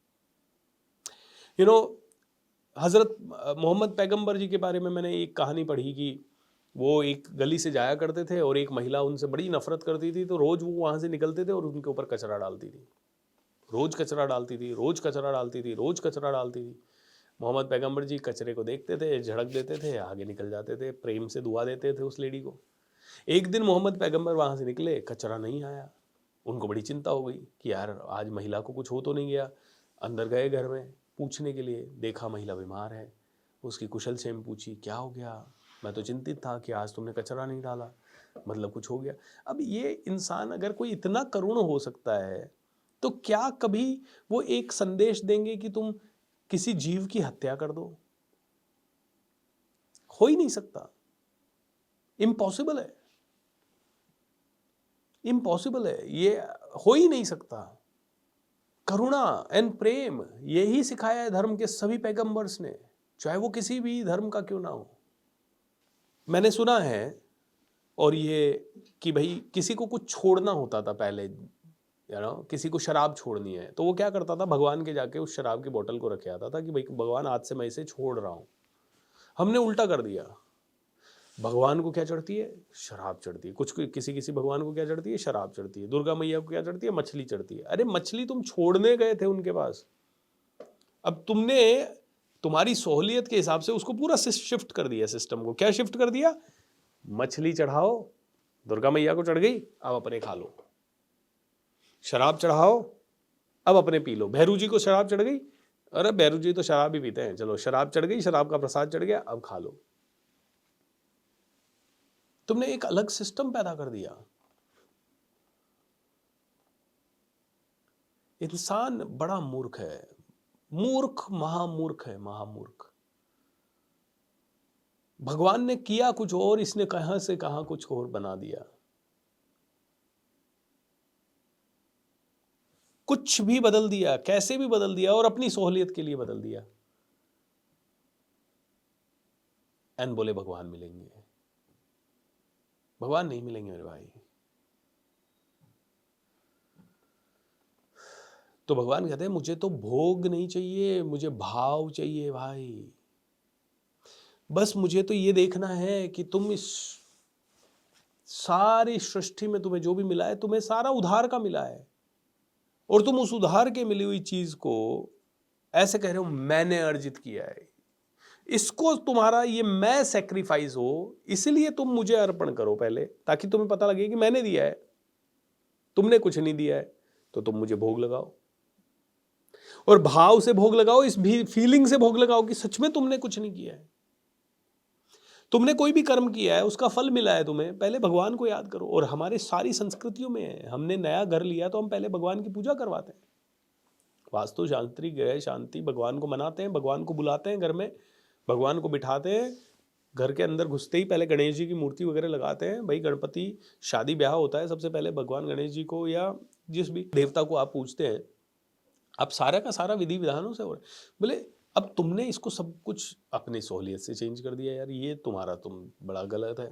हजरत मोहम्मद पैगंबर जी के बारे में मैंने एक कहानी पढ़ी कि वो एक गली से जाया करते थे, और एक महिला उनसे बड़ी नफरत करती थी, तो रोज वो वहां से निकलते थे और उनके ऊपर कचरा डालती थी, रोज कचरा डालती थी, रोज कचरा डालती थी, रोज कचरा डालती थी। मोहम्मद पैगंबर जी कचरे को देखते थे, झड़क देते थे, आगे निकल जाते थे, प्रेम से दुआ देते थे उस लेडी को। एक दिन मोहम्मद पैगंबर वहां से निकले, कचरा नहीं आया। उनको बड़ी चिंता हो गई कि यार आज महिला को कुछ हो तो नहीं गया। अंदर गए घर में पूछने के लिए, देखा महिला बीमार है। उसकी कुशल क्षेम पूछी, क्या हो गया? मैं तो चिंतित था कि आज तुमने कचरा नहीं डाला, मतलब कुछ हो गया। अब ये इंसान अगर कोई इतना करुण हो सकता है, तो क्या कभी वो एक संदेश देंगे कि तुम किसी जीव की हत्या कर दो? हो ही नहीं सकता, इम्पॉसिबल है, इम्पॉसिबल है, ये हो ही नहीं सकता। करुणा एंड प्रेम, यही सिखाया है धर्म के सभी पैगंबर्स ने, चाहे वो किसी भी धर्म का क्यों ना हो। मैंने सुना है, और ये कि भाई किसी को कुछ छोड़ना होता था पहले, किसी को शराब छोड़नी है, तो वो क्या करता था, भगवान के जाके उस शराब की बोतल को रखे आता था कि भाई भगवान आज से मैं इसे छोड़ रहा हूं। हमने उल्टा कर दिया, भगवान को क्या चढ़ती है? शराब चढ़ती है। कुछ किसी किसी भगवान को क्या चढ़ती है? शराब चढ़ती है। दुर्गा मैया को क्या चढ़ती है? मछली चढ़ती है। अरे मछली तुम छोड़ने गए थे उनके पास, अब तुमने तुम्हारी सहूलियत के हिसाब से उसको पूरा शिफ्ट कर दिया, सिस्टम को क्या शिफ्ट कर दिया? मछली चढ़ाओ, दुर्गा मैया को चढ़ गई, अब अपने खा लो। शराब चढ़ाओ, अब अपने पी लो। भैरू जी को शराब चढ़ गई, अरे भैरू जी तो शराब ही पीते हैं, चलो शराब चढ़ गई, शराब का प्रसाद चढ़ गया, अब खा लो। तुमने एक अलग सिस्टम पैदा कर दिया। इंसान बड़ा मूर्ख है, मूर्ख, महामूर्ख है, महामूर्ख। भगवान ने किया कुछ और, इसने कहां से कहां कुछ और बना दिया। कुछ भी बदल दिया, कैसे भी बदल दिया, और अपनी सहूलियत के लिए बदल दिया। एंड बोले भगवान मिलेंगे। भगवान नहीं मिलेंगे मेरे भाई। तो भगवान कहते हैं मुझे तो भोग नहीं चाहिए, मुझे भाव चाहिए भाई। बस मुझे तो ये देखना है कि तुम इस सारी सृष्टि में तुम्हें जो भी मिला है, तुम्हें सारा उधार का मिला है, और तुम उस उधार के मिली हुई चीज को ऐसे कह रहे हो मैंने अर्जित किया है, इसको तुम्हारा ये मैं सेक्रीफाइस हो, इसलिए तुम मुझे अर्पण करो पहले, ताकि तुम्हें पता लगे कि मैंने दिया है, तुमने कुछ नहीं दिया है। तो तुम मुझे भोग लगाओ, और भाव से भोग लगाओ, इस भी फीलिंग से भोग लगाओ कि सच में तुमने कुछ नहीं किया है, तुमने कोई भी कर्म किया है उसका फल मिला है तुम्हें, पहले भगवान को याद करो। और हमारे सारी संस्कृतियों में है, हमने नया घर लिया तो हम पहले भगवान की पूजा करवाते हैं, वास्तु शांति ग्रह शांति, भगवान को मनाते हैं, भगवान को बुलाते हैं घर में, भगवान को बिठाते हैं, घर के अंदर घुसते ही पहले गणेश जी की मूर्ति वगैरह लगाते हैं। भाई गणपति, शादी ब्याह होता है, सबसे पहले भगवान गणेश जी को या जिस भी देवता को आप पूजते हैं, अब सारा का सारा विधि विधानों से हो रहा है। बोले अब तुमने इसको सब कुछ अपनी सहूलियत से चेंज कर दिया यार, ये तुम्हारा तुम बड़ा गलत है,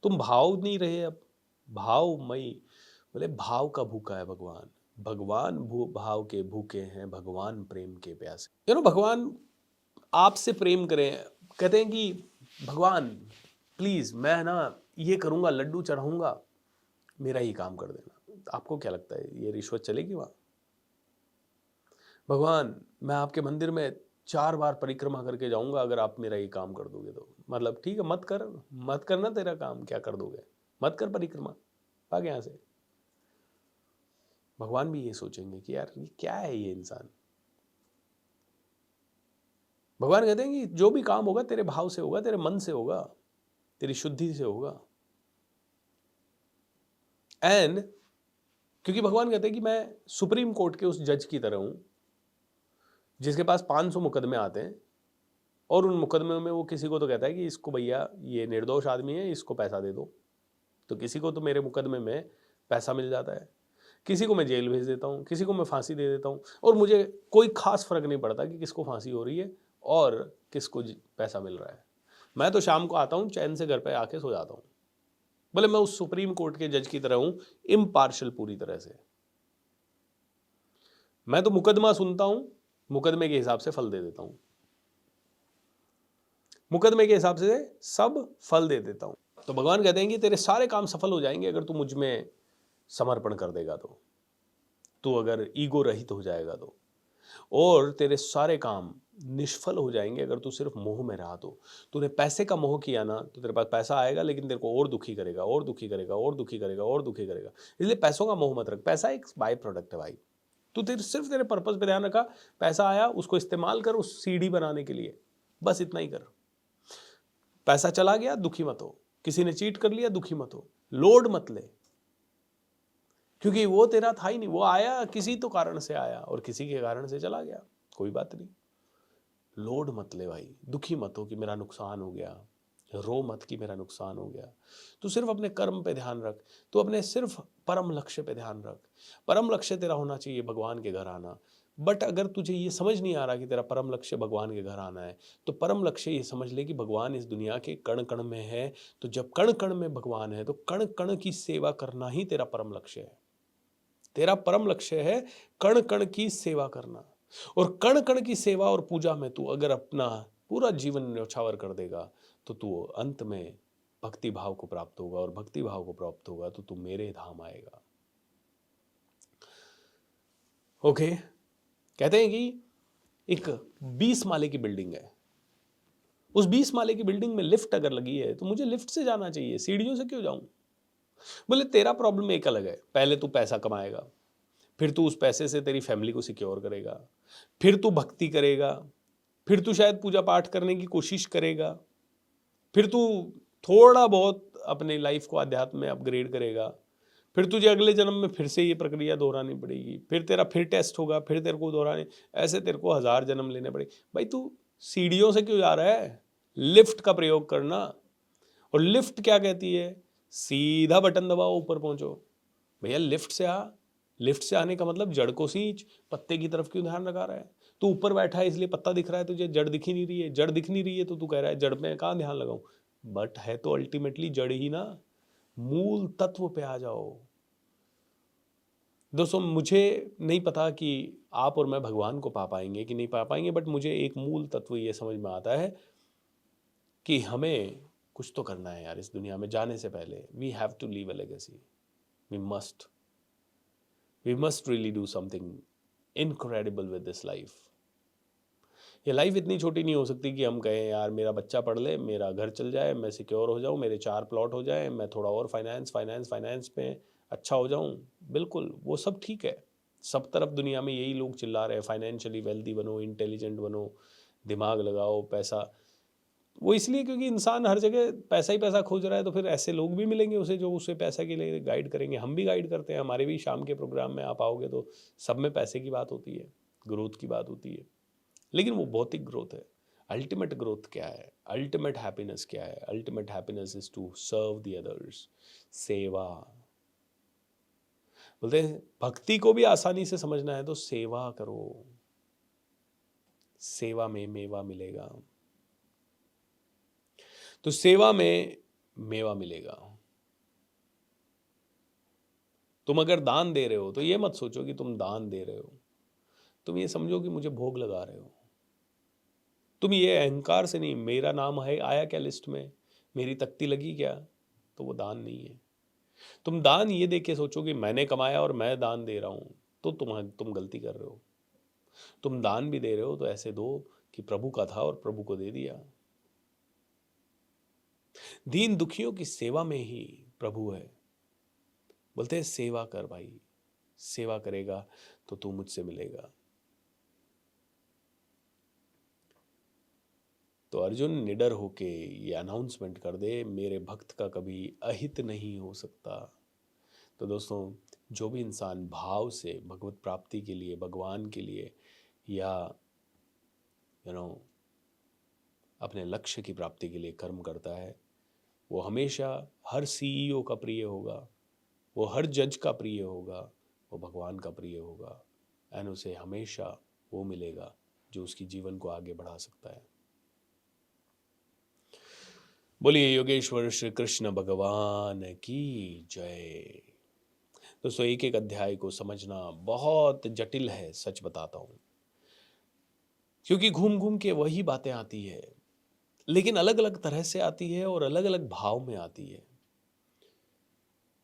तुम भाव नहीं रहे अब, भावमयी। बोले भाव का भूखा है भगवान, भगवान भाव के भूखे हैं, भगवान प्रेम के प्यासे। भगवान आपसे प्रेम करें, कहते हैं कि भगवान प्लीज मैं ना ये करूंगा, लड्डू चढ़ाऊंगा, मेरा ही काम कर देना। आपको क्या लगता है ये रिश्वत चलेगी वहां? भगवान मैं आपके मंदिर में 4 बार परिक्रमा करके जाऊंगा, अगर आप मेरा ये काम कर दोगे तो। मतलब ठीक है, मत करना तेरा काम, क्या कर दोगे, मत कर परिक्रमा, भाग यहां से। भगवान भी ये सोचेंगे कि यार ये क्या है ये इंसान। भगवान कहते हैं कि जो भी काम होगा तेरे भाव से होगा, तेरे मन से होगा, तेरी शुद्धि से होगा। एंड क्योंकि भगवान कहते हैं कि मैं सुप्रीम कोर्ट के उस जज की तरह हूं जिसके पास 500 मुकदमे आते हैं, और उन मुकदमे में वो किसी को तो कहता है कि इसको भैया ये निर्दोष आदमी है, इसको पैसा दे दो। तो किसी को तो मेरे मुकदमे में पैसा मिल जाता है, किसी को मैं जेल भेज देता हूँ, किसी को मैं फांसी दे देता हूँ, और मुझे कोई खास फर्क नहीं पड़ता कि किसको फांसी हो रही है और किसको पैसा मिल रहा है। मैं तो शाम को आता हूँ, चैन से घर पे आके सो जाता हूँ। बोले मैं उस सुप्रीम कोर्ट के जज की तरह हूं, इम्पार्शियल पूरी तरह से। मैं तो मुकदमा सुनता हूं, मुकदमे के हिसाब से फल दे देता हूं, मुकदमे के हिसाब से सब फल दे देता हूं। तो भगवान कहते हैं कि तेरे सारे काम सफल हो जाएंगे अगर तू मुझ में समर्पण कर देगा, तो तू अगर ईगो रहित हो जाएगा तो, और तेरे सारे काम निष्फल हो जाएंगे अगर तू सिर्फ मोह में रहा तो। तूने पैसे का मोह किया ना तो तेरे पास पैसा आएगा, लेकिन तेरे को और दुखी करेगा, और दुखी करेगा, और दुखी करेगा, और दुखी करेगा। इसलिए पैसों का मोह मत रख, पैसा एक बाय प्रोडक्ट है भाई। तू सिर्फ तेरे पर्पस पे ध्यान रखा, पैसा आया उसको इस्तेमाल कर उस सीढ़ी बनाने के लिए, बस इतना ही कर। पैसा चला गया दुखी मत हो, किसी ने चीट कर लिया दुखी मत हो, लोड मत ले, क्योंकि वो तेरा था ही नहीं, वो आया किसी तो कारण से आया और किसी के कारण से चला गया, कोई बात नहीं। लोड मत ले भाई, दुखी मत हो कि मेरा नुकसान हो गया, रो मत कि मेरा नुकसान हो गया। तू सिर्फ अपने कर्म पे ध्यान रख, तू अपने सिर्फ परम लक्ष्य पे ध्यान रख। परम लक्ष्य तेरा होना चाहिए भगवान के घर आना। बट अगर तुझे ये समझ नहीं आ रहा कि तेरा परम लक्ष्य भगवान के घर आना है, तो परम लक्ष्य ये समझ ले कि भगवान इस दुनिया के कण कण में है। तो जब कण कण में भगवान है तो कण कण की सेवा करना ही तेरा परम लक्ष्य है। तेरा परम लक्ष्य है कण कण की सेवा करना, और कण कण की सेवा और पूजा में तू अगर अपना पूरा जीवन न्यौछावर कर देगा तो तू अंत में भक्ति भाव को प्राप्त होगा, और भक्ति भाव को प्राप्त होगा तो तू मेरे धाम आएगा। ओके, कहते हैं कि एक 20 माले की बिल्डिंग है, उस 20 माले की बिल्डिंग में लिफ्ट अगर लगी है तो मुझे लिफ्ट से जाना चाहिए, सीढ़ियों से क्यों जाऊं? बोले तेरा प्रॉब्लम एक अलग है, पहले तू पैसा कमाएगा, फिर तू उस पैसे से तेरी फैमिली को सिक्योर करेगा, फिर तू भक्ति करेगा, फिर तू शायद पूजा पाठ करने की कोशिश करेगा, फिर तू थोड़ा बहुत अपने लाइफ को अध्यात्म में अपग्रेड करेगा, फिर तुझे अगले जन्म में फिर से ये प्रक्रिया दोहरानी पड़ेगी, फिर तेरा फिर टेस्ट होगा, फिर तेरे को दोहराने, ऐसे तेरे को 1000 जन्म लेने पड़ेंगे। भाई तू सीढ़ियों से क्यों जा रहा है? लिफ्ट का प्रयोग करना। और लिफ्ट क्या कहती है? सीधा बटन दबाओ ऊपर पहुंचो। भैया लिफ्ट से आ, लिफ्ट से आने का मतलब जड़ को सींच, पत्ते की तरफ क्यों ध्यान लगा रहा है? तू ऊपर बैठा है इसलिए पत्ता दिख रहा है तुझे, जड़ दिख ही नहीं रही है। जड़ दिख नहीं रही है तो तू कह रहा है जड़ में कहाँ ध्यान लगाऊं? बट है तो अल्टीमेटली जड़ ही ना। मूल तत्व पे आ जाओ। दोस्तों, मुझे नहीं पता कि आप और मैं भगवान को पा पाएंगे कि नहीं पा पाएंगे, बट मुझे एक मूल तत्व ये समझ में आता है कि हमें कुछ तो करना है यार। इस दुनिया में जाने से पहले we have to leave a legacy. We must really do something incredible with this life. ये लाइफ इतनी छोटी नहीं हो सकती कि हम कहें यार मेरा बच्चा पढ़ ले, मेरा घर चल जाए, मैं सिक्योर हो जाऊं, मेरे 4 प्लॉट हो जाए, मैं थोड़ा और फाइनेंस में अच्छा हो जाऊं। बिल्कुल वो सब ठीक है। सब तरफ दुनिया में यही लोग चिल्ला रहे हैं, फाइनेंशियली वेल्दी बनो, इंटेलिजेंट बनो, दिमाग लगाओ, पैसा। वो इसलिए क्योंकि इंसान हर जगह पैसा ही पैसा खोज रहा है, तो फिर ऐसे लोग भी मिलेंगे उसे जो उसे पैसा के लिए गाइड करेंगे। हम भी गाइड करते हैं, हमारे भी शाम के प्रोग्राम में आप आओगे तो सब में पैसे की बात होती है, ग्रोथ की बात होती है, लेकिन वो भौतिक ग्रोथ है। अल्टीमेट ग्रोथ क्या है? अल्टीमेट हैप्पीनेस क्या है? Ultimate happiness is to serve the others. सेवा। बोलते हैं भक्ति को भी आसानी से समझना है तो सेवा करो, सेवा में मेवा मिलेगा। तो सेवा में मेवा मिलेगा। तुम अगर दान दे रहे हो तो ये मत सोचो कि तुम दान दे रहे हो, तुम ये समझो कि मुझे भोग लगा रहे हो। तुम ये अहंकार से नहीं, मेरा नाम है आया क्या लिस्ट में, मेरी तख्ती लगी क्या, तो वो दान नहीं है। तुम दान ये देख के सोचो कि मैंने कमाया और मैं दान दे रहा हूं, तो तुम गलती कर रहे हो। तुम दान भी दे रहे हो तो ऐसे दो कि प्रभु का था और प्रभु को दे दिया। दीन दुखियों की सेवा में ही प्रभु है। बोलते हैं सेवा कर भाई, सेवा करेगा तो तू मुझसे मिलेगा। तो अर्जुन निडर होके ये अनाउंसमेंट कर दे, मेरे भक्त का कभी अहित नहीं हो सकता। तो दोस्तों, जो भी इंसान भाव से भगवत प्राप्ति के लिए, भगवान के लिए, या यू नो अपने लक्ष्य की प्राप्ति के लिए कर्म करता है, वो हमेशा हर सीईओ का प्रिय होगा, वो हर जज का प्रिय होगा, वो भगवान का प्रिय होगा। एंड उसे हमेशा वो मिलेगा जो उसकी जीवन को आगे बढ़ा सकता है। बोलिए योगेश्वर श्री कृष्ण भगवान की जय। दोस्तों, एक एक अध्याय को समझना बहुत जटिल है, सच बताता हूं, क्योंकि घूम घूम के वही बातें आती है, लेकिन अलग अलग तरह से आती है और अलग अलग भाव में आती है।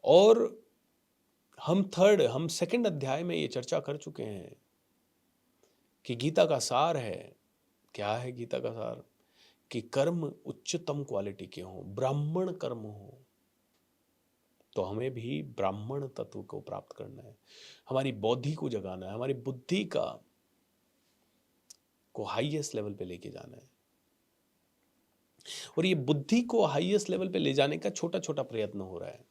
और हम सेकंड अध्याय में ये चर्चा कर चुके हैं कि गीता का सार है। क्या है गीता का सार? कि कर्म उच्चतम क्वालिटी के हों, ब्राह्मण कर्म हो। तो हमें भी ब्राह्मण तत्व को प्राप्त करना है, हमारी बुद्धि को जगाना है, हमारी बुद्धि को हाईएस्ट लेवल पे लेके जाना है। और ये बुद्धि को हाईएस्ट लेवल पे ले जाने का छोटा छोटा प्रयत्न हो रहा है।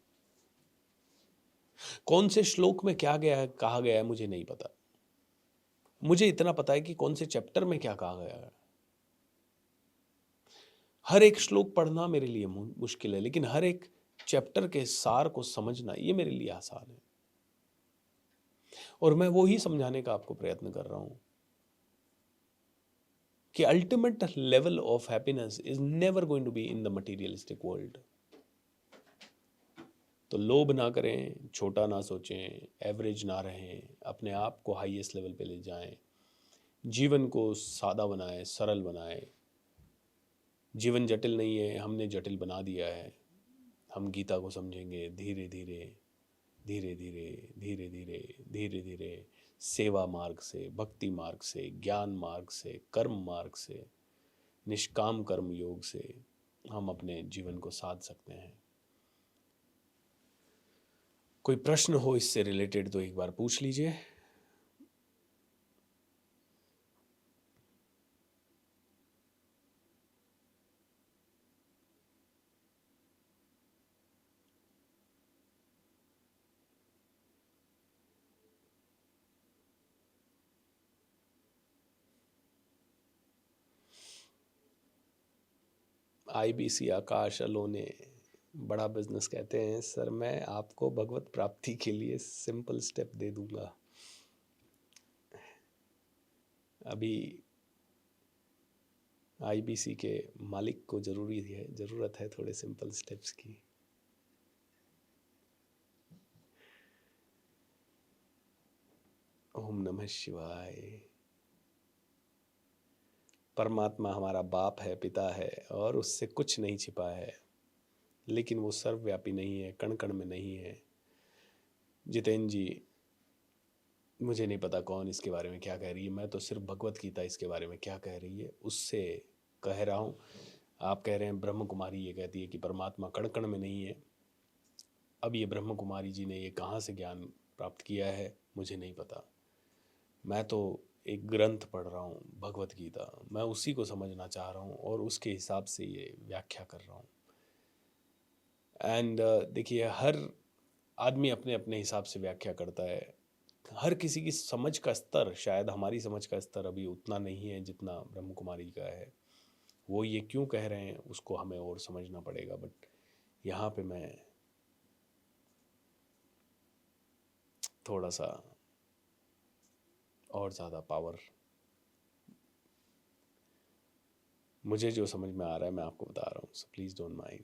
कौन से श्लोक में क्या गया है, कहा गया है, मुझे नहीं पता। मुझे इतना पता है कि कौन से चैप्टर में क्या कहा गया है। हर एक श्लोक पढ़ना मेरे लिए मुश्किल है, लेकिन हर एक चैप्टर के सार को समझना ये मेरे लिए आसान है। और मैं वो ही समझाने का आपको प्रयत्न कर रहा हूं कि ultimate level of happiness is never going to be in the materialistic world. तो लोभ ना करें, छोटा ना सोचें, एवरेज ना रहें, अपने आप को हाईएस्ट लेवल पे ले जाएं, जीवन को सादा बनाएं, सरल बनाएं। जीवन जटिल नहीं है, हमने जटिल बना दिया है। हम गीता को समझेंगे धीरे धीरे धीरे धीरे धीरे धीरे धीरे धीरे, सेवा मार्ग से, भक्ति मार्ग से, ज्ञान मार्ग से, कर्म मार्ग से, निष्काम कर्म योग से हम अपने जीवन को साध सकते हैं। कोई प्रश्न हो इससे रिलेटेड तो एक बार पूछ लीजिए। IBC आकाश अलोने, बड़ा बिजनेस कहते हैं सर मैं आपको भगवत प्राप्ति के लिए सिंपल स्टेप दे दूंगा। अभी आईबीसी के मालिक को ज़रूरत है थोड़े सिंपल स्टेप्स की। ओम नमः शिवाय। परमात्मा हमारा बाप है, पिता है और उससे कुछ नहीं छिपा है, लेकिन वो सर्वव्यापी नहीं है, कण कण में नहीं है। जितेंद्र जी, मुझे नहीं पता कौन इसके बारे में क्या कह रही है, मैं तो सिर्फ भगवत गीता इसके बारे में क्या कह रही है उससे कह रहा हूँ। आप कह रहे हैं ब्रह्म कुमारी ये कहती है कि परमात्मा कण कण में नहीं है। अब ये ब्रह्म कुमारी जी ने ये कहाँ से ज्ञान प्राप्त किया है मुझे नहीं पता। मैं तो एक ग्रंथ पढ़ रहा हूँ भगवत गीता, मैं उसी को समझना चाह रहा हूँ और उसके हिसाब से ये व्याख्या कर रहा हूँ। एंड देखिए, हर आदमी अपने अपने हिसाब से व्याख्या करता है। हर किसी की समझ का स्तर, शायद हमारी समझ का स्तर अभी उतना नहीं है जितना ब्रह्म कुमारी का है। वो ये क्यों कह रहे हैं उसको हमें और समझना पड़ेगा। बट यहाँ पे मैं थोड़ा सा और ज़्यादा पावर, मुझे जो समझ में आ रहा है मैं आपको बता रहा हूँ, सो प्लीज़ डोंट माइंड।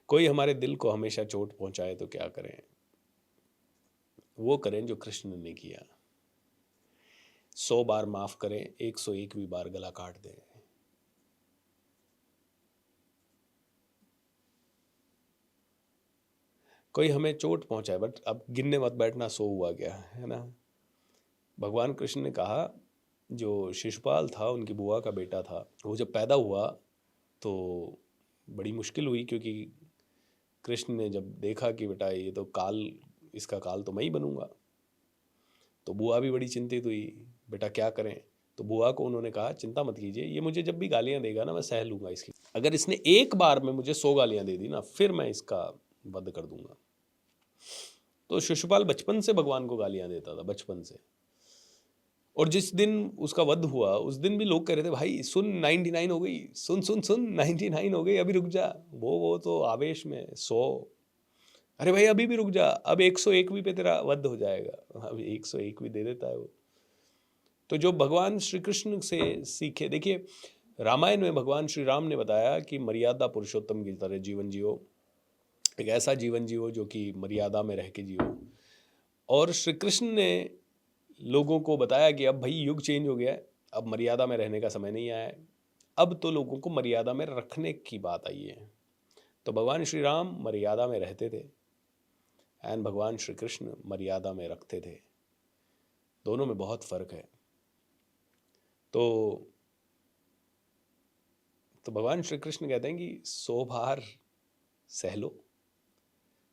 कोई हमारे दिल को हमेशा चोट पहुंचाए तो क्या करें? वो करें जो कृष्ण ने किया। 100 बार माफ करें, 101वीं बार गला काट दें। कोई हमें चोट पहुंचाए, बट अब गिनने मत बैठना 100 हुआ क्या है ना। भगवान कृष्ण ने कहा, जो शिशुपाल था उनकी बुआ का बेटा था, वो जब पैदा हुआ तो बड़ी मुश्किल हुई, क्योंकि कृष्ण ने जब देखा कि बेटा ये तो काल, इसका काल तो मैं ही बनूंगा, तो बुआ भी बड़ी चिंतित हुई, बेटा क्या करें। तो बुआ को उन्होंने कहा चिंता मत कीजिए, ये मुझे जब भी गालियां देगा ना मैं सह लूंगा इसकी। अगर इसने एक बार में मुझे 100 गालियां दे दी ना, फिर मैं इसका वध कर दूंगा। तो शिशुपाल बचपन से भगवान को गालियां देता था, बचपन से। और जिस दिन उसका वध हुआ उस दिन भी लोग कह रहे थे भाई सुन 99 हो गई, सुन सुन सुन 99 हो गई, अभी रुक जा। वो तो आवेश में 100, अरे भाई अभी भी रुक जा, अब 101वीं पे तेरा वध हो जाएगा। अब 101वीं दे देता है वो। तो जो भगवान श्री कृष्ण से सीखे, देखिए रामायण में भगवान श्री राम ने बताया कि मर्यादा पुरुषोत्तम की तरह जीवन जियो, एक ऐसा जीवन जियो जो कि मर्यादा में रह के जियो। और श्री कृष्ण ने लोगों को बताया कि अब भाई युग चेंज हो गया है, अब मर्यादा में रहने का समय नहीं आया है, अब तो लोगों को मर्यादा में रखने की बात आई है। तो भगवान श्री राम मर्यादा में रहते थे एंड भगवान श्री कृष्ण मर्यादा में रखते थे। दोनों में बहुत फर्क है। तो भगवान श्री कृष्ण कहते हैं कि 100 बार सह लो,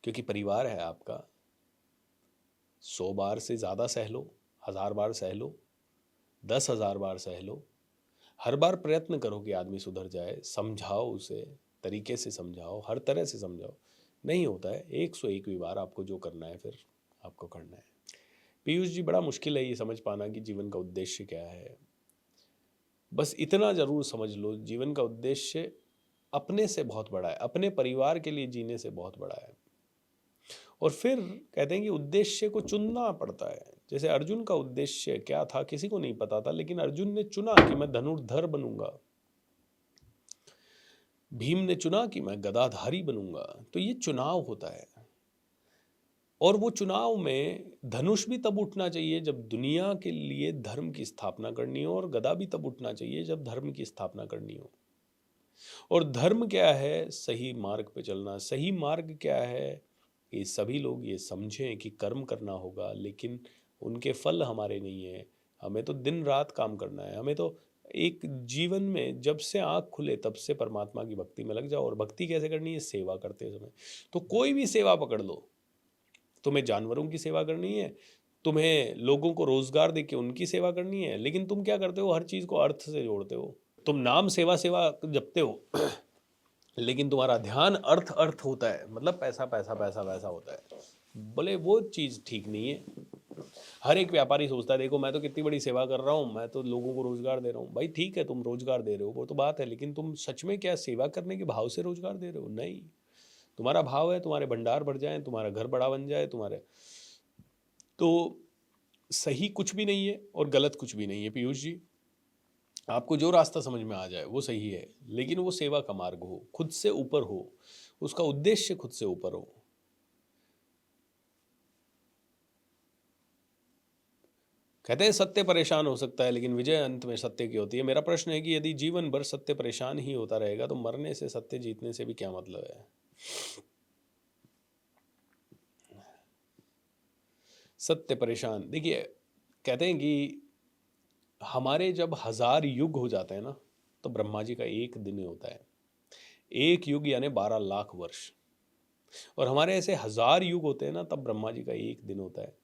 क्योंकि परिवार है आपका। 100 बार से ज़्यादा सह लो, 1000 बार सह लो, 10,000 बार सह लो। हर बार प्रयत्न करो कि आदमी सुधर जाए, समझाओ उसे, तरीके से समझाओ, हर तरह से समझाओ। नहीं होता है 101वीं बार आपको जो करना है फिर आपको करना है। पीयूष जी, बड़ा मुश्किल है ये समझ पाना कि जीवन का उद्देश्य क्या है। बस इतना ज़रूर समझ लो, जीवन का उद्देश्य अपने से बहुत बड़ा है, अपने परिवार के लिए जीने से बहुत बड़ा है। और फिर कहते हैं कि उद्देश्य को चुनना पड़ता है। जैसे अर्जुन का उद्देश्य क्या था किसी को नहीं पता था, लेकिन अर्जुन ने चुना कि मैं धनुर्धर बनूंगा। भीम ने चुना कि मैं गदाधारी बनूंगा। तो ये चुनाव होता है। और वो चुनाव में धनुष भी तब उठना चाहिए जब दुनिया के लिए धर्म की स्थापना करनी हो, और गदा भी तब उठना चाहिए जब धर्म की स्थापना करनी हो। और धर्म क्या है? सही मार्ग पे चलना। सही मार्ग क्या है? कि सभी लोग ये समझें कि कर्म करना होगा, लेकिन उनके फल हमारे नहीं है। हमें तो दिन रात काम करना है। हमें तो एक जीवन में जब से आँख खुले तब से परमात्मा की भक्ति में लग जाओ। और भक्ति कैसे करनी है? सेवा करते समय। तो कोई भी सेवा पकड़ लो, तुम्हें जानवरों की सेवा करनी है, तुम्हें लोगों को रोजगार देके उनकी सेवा करनी है, लेकिन तुम क्या करते हो? हर चीज़ को अर्थ से जोड़ते हो। तुम नाम सेवा सेवा जपते हो लेकिन तुम्हारा ध्यान अर्थ अर्थ होता है, मतलब पैसा पैसा पैसा पैसा होता है। बोले वो चीज़ ठीक नहीं है। हर एक व्यापारी सोचता है देखो मैं तो कितनी बड़ी सेवा कर रहा हूँ, मैं तो लोगों को रोजगार दे रहा हूँ। भाई ठीक है, तुम रोजगार दे रहे हो वो तो बात है, लेकिन तुम सच में क्या सेवा करने के भाव से रोजगार दे रहे हो? नहीं। तुम्हारा भाव है तुम्हारे भंडार बढ़ जाए, तुम्हारा घर बड़ा बन जाए, तुम्हारे तो सही कुछ भी नहीं है और गलत कुछ भी नहीं है पीयूष जी। आपको जो रास्ता समझ में आ जाए वो सही है, लेकिन वो सेवा का मार्ग हो, खुद से ऊपर हो, उसका उद्देश्य खुद से ऊपर हो। कहते हैं सत्य परेशान हो सकता है लेकिन विजय अंत में सत्य की होती है। मेरा प्रश्न है कि यदि जीवन भर सत्य परेशान ही होता रहेगा तो मरने से सत्य जीतने से भी क्या मतलब है? सत्य परेशान, देखिए कहते हैं कि हमारे जब 1000 युग हो जाते हैं ना, तो ब्रह्मा जी का एक दिन होता है। एक युग यानी 12 लाख वर्ष। और हमारे ऐसे 1000 युग होते हैं ना, तब ब्रह्मा जी का एक दिन होता है।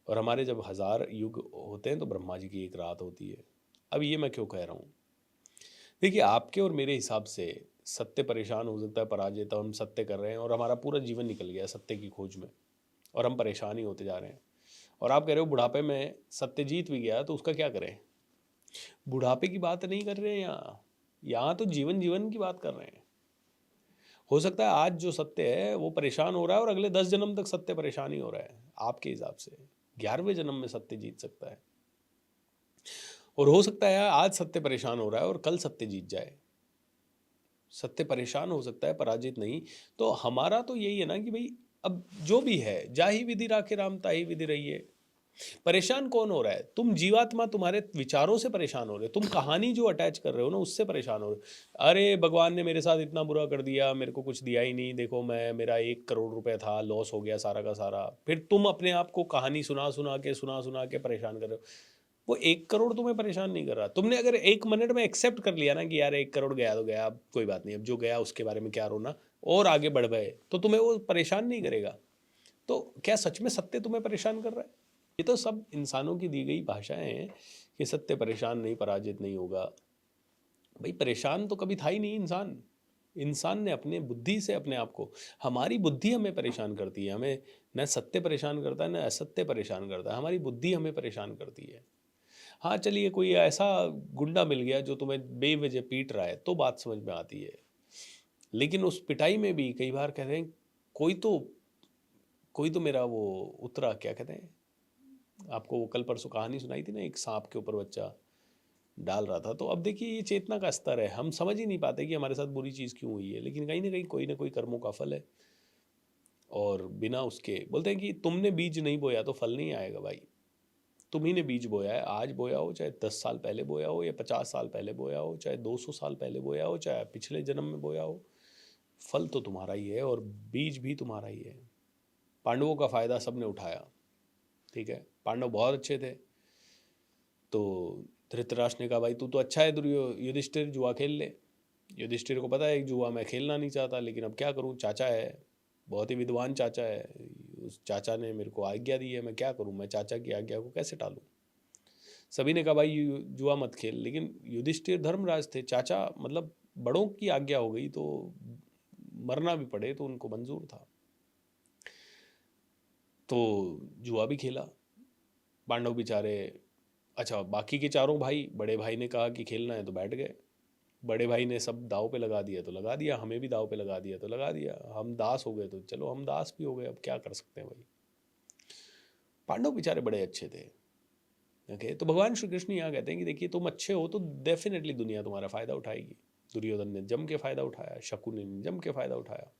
और हमारे जब 1000 युग होते हैं तो ब्रह्मा जी की एक रात होती है। अब ये मैं क्यों कह रहा हूँ? देखिए आपके और मेरे हिसाब से सत्य परेशान हो सकता है, पराजय, तो हम सत्य कर रहे हैं और हमारा पूरा जीवन निकल गया सत्य की खोज में, और हम परेशान ही होते जा रहे हैं। और आप कह रहे हो बुढ़ापे में सत्य जीत भी गया तो उसका क्या करें? बुढ़ापे की बात नहीं कर रहे हैं यहाँ, यहाँ तो जीवन जीवन की बात कर रहे हैं। हो सकता है आज जो सत्य है वो परेशान हो रहा है और अगले 10 जन्म तक सत्य परेशान ही हो रहा है आपके हिसाब से। 11वें जन्म में सत्य जीत सकता है। और हो सकता है आज सत्य परेशान हो रहा है और कल सत्य जीत जाए। सत्य परेशान हो सकता है, पराजित नहीं। तो हमारा तो यही है ना कि भाई अब जो भी है, जाहि विधि राखे राम ताहि विधि रहिए। परेशान कौन हो रहा है? तुम जीवात्मा, तुम्हारे विचारों से परेशान हो रहे हो, तुम कहानी जो अटैच कर रहे हो ना उससे परेशान हो रहे हो। अरे भगवान ने मेरे साथ इतना बुरा कर दिया, मेरे को कुछ दिया ही नहीं, देखो मैं, मेरा 1 करोड़ रुपए था, लॉस हो गया सारा का सारा। फिर तुम अपने आप को कहानी सुना सुना के परेशान कर रहे हो। वो 1 करोड़ तुम्हें परेशान नहीं कर रहा। तुमने अगर 1 मिनट में एक्सेप्ट कर लिया ना कि यार 1 करोड़ गया तो गया, अब कोई बात नहीं, अब जो गया उसके बारे में क्या रोना, और आगे बढ़ गए, तो तुम्हें वो परेशान नहीं करेगा। तो क्या सच में सत्य तुम्हें परेशान कर रहा है? ये तो सब इंसानों की दी गई भाषाएं हैं कि सत्य परेशान नहीं, पराजित नहीं होगा। भाई परेशान तो कभी था ही नहीं इंसान। इंसान ने अपने बुद्धि से अपने आप को, हमारी बुद्धि हमें परेशान करती है। हमें न सत्य परेशान करता है न असत्य परेशान करता है, हमारी बुद्धि हमें परेशान करती है। हाँ चलिए, कोई ऐसा गुंडा मिल गया जो तुम्हें बेवजह पीट रहा है तो बात समझ में आती है। लेकिन उस पिटाई में भी कई बार कहते हैं कोई तो कोई तो मेरा वो उतरा, क्या कहते हैं, आपको वो कल परसों कहानी सुनाई थी ना, एक सांप के ऊपर बच्चा डाल रहा था। तो अब देखिए ये चेतना का स्तर है, हम समझ ही नहीं पाते कि हमारे साथ बुरी चीज़ क्यों हुई है, लेकिन कहीं ना कोई कर्मों का फल है। और बिना उसके बोलते हैं कि तुमने बीज नहीं बोया तो फल नहीं आएगा। भाई तुम ही ने बीज बोया है, आज बोया हो, चाहे 10 साल पहले बोया हो, या 50 साल पहले बोया हो, चाहे 200 साल पहले बोया हो, चाहे पिछले जन्म में बोया हो, फल तो तुम्हारा ही है और बीज भी तुम्हारा ही है। पांडवों का फायदा सबने उठाया, ठीक है, पांडव बहुत अच्छे थे। तो धृतराष्ट्र ने कहा भाई तू तो अच्छा है युधिष्ठिर, जुआ खेल ले। युधिष्ठिर को पता है कि जुआ मैं खेलना नहीं चाहता, लेकिन अब क्या करूं, चाचा है, बहुत ही विद्वान चाचा है, उस चाचा ने मेरे को आज्ञा दी है, मैं क्या करूं, मैं चाचा की आज्ञा को कैसे टालूं। सभी ने कहा भाई जुआ मत खेल, लेकिन युधिष्ठिर धर्मराज थे, चाचा मतलब बड़ों की आज्ञा हो गई तो मरना भी पड़े तो उनको मंजूर था। तो जुआ भी खेला पांडव बेचारे। अच्छा, बाकी के चारों भाई, बड़े भाई ने कहा कि खेलना है तो बैठ गए। बड़े भाई ने सब दाव पे लगा दिया तो लगा दिया, हमें भी दाव पे लगा दिया तो लगा दिया, हम दास हो गए तो चलो हम दास भी हो गए, अब क्या कर सकते हैं भाई। पांडव बेचारे बड़े अच्छे थे। ओके, तो भगवान श्री कृष्ण यहाँ कहते हैं कि देखिए तुम अच्छे हो तो डेफिनेटली दुनिया तुम्हारा फायदा उठाएगी। दुर्योधन ने जम के फायदा उठाया, शकुनि ने जम के फायदा उठाया।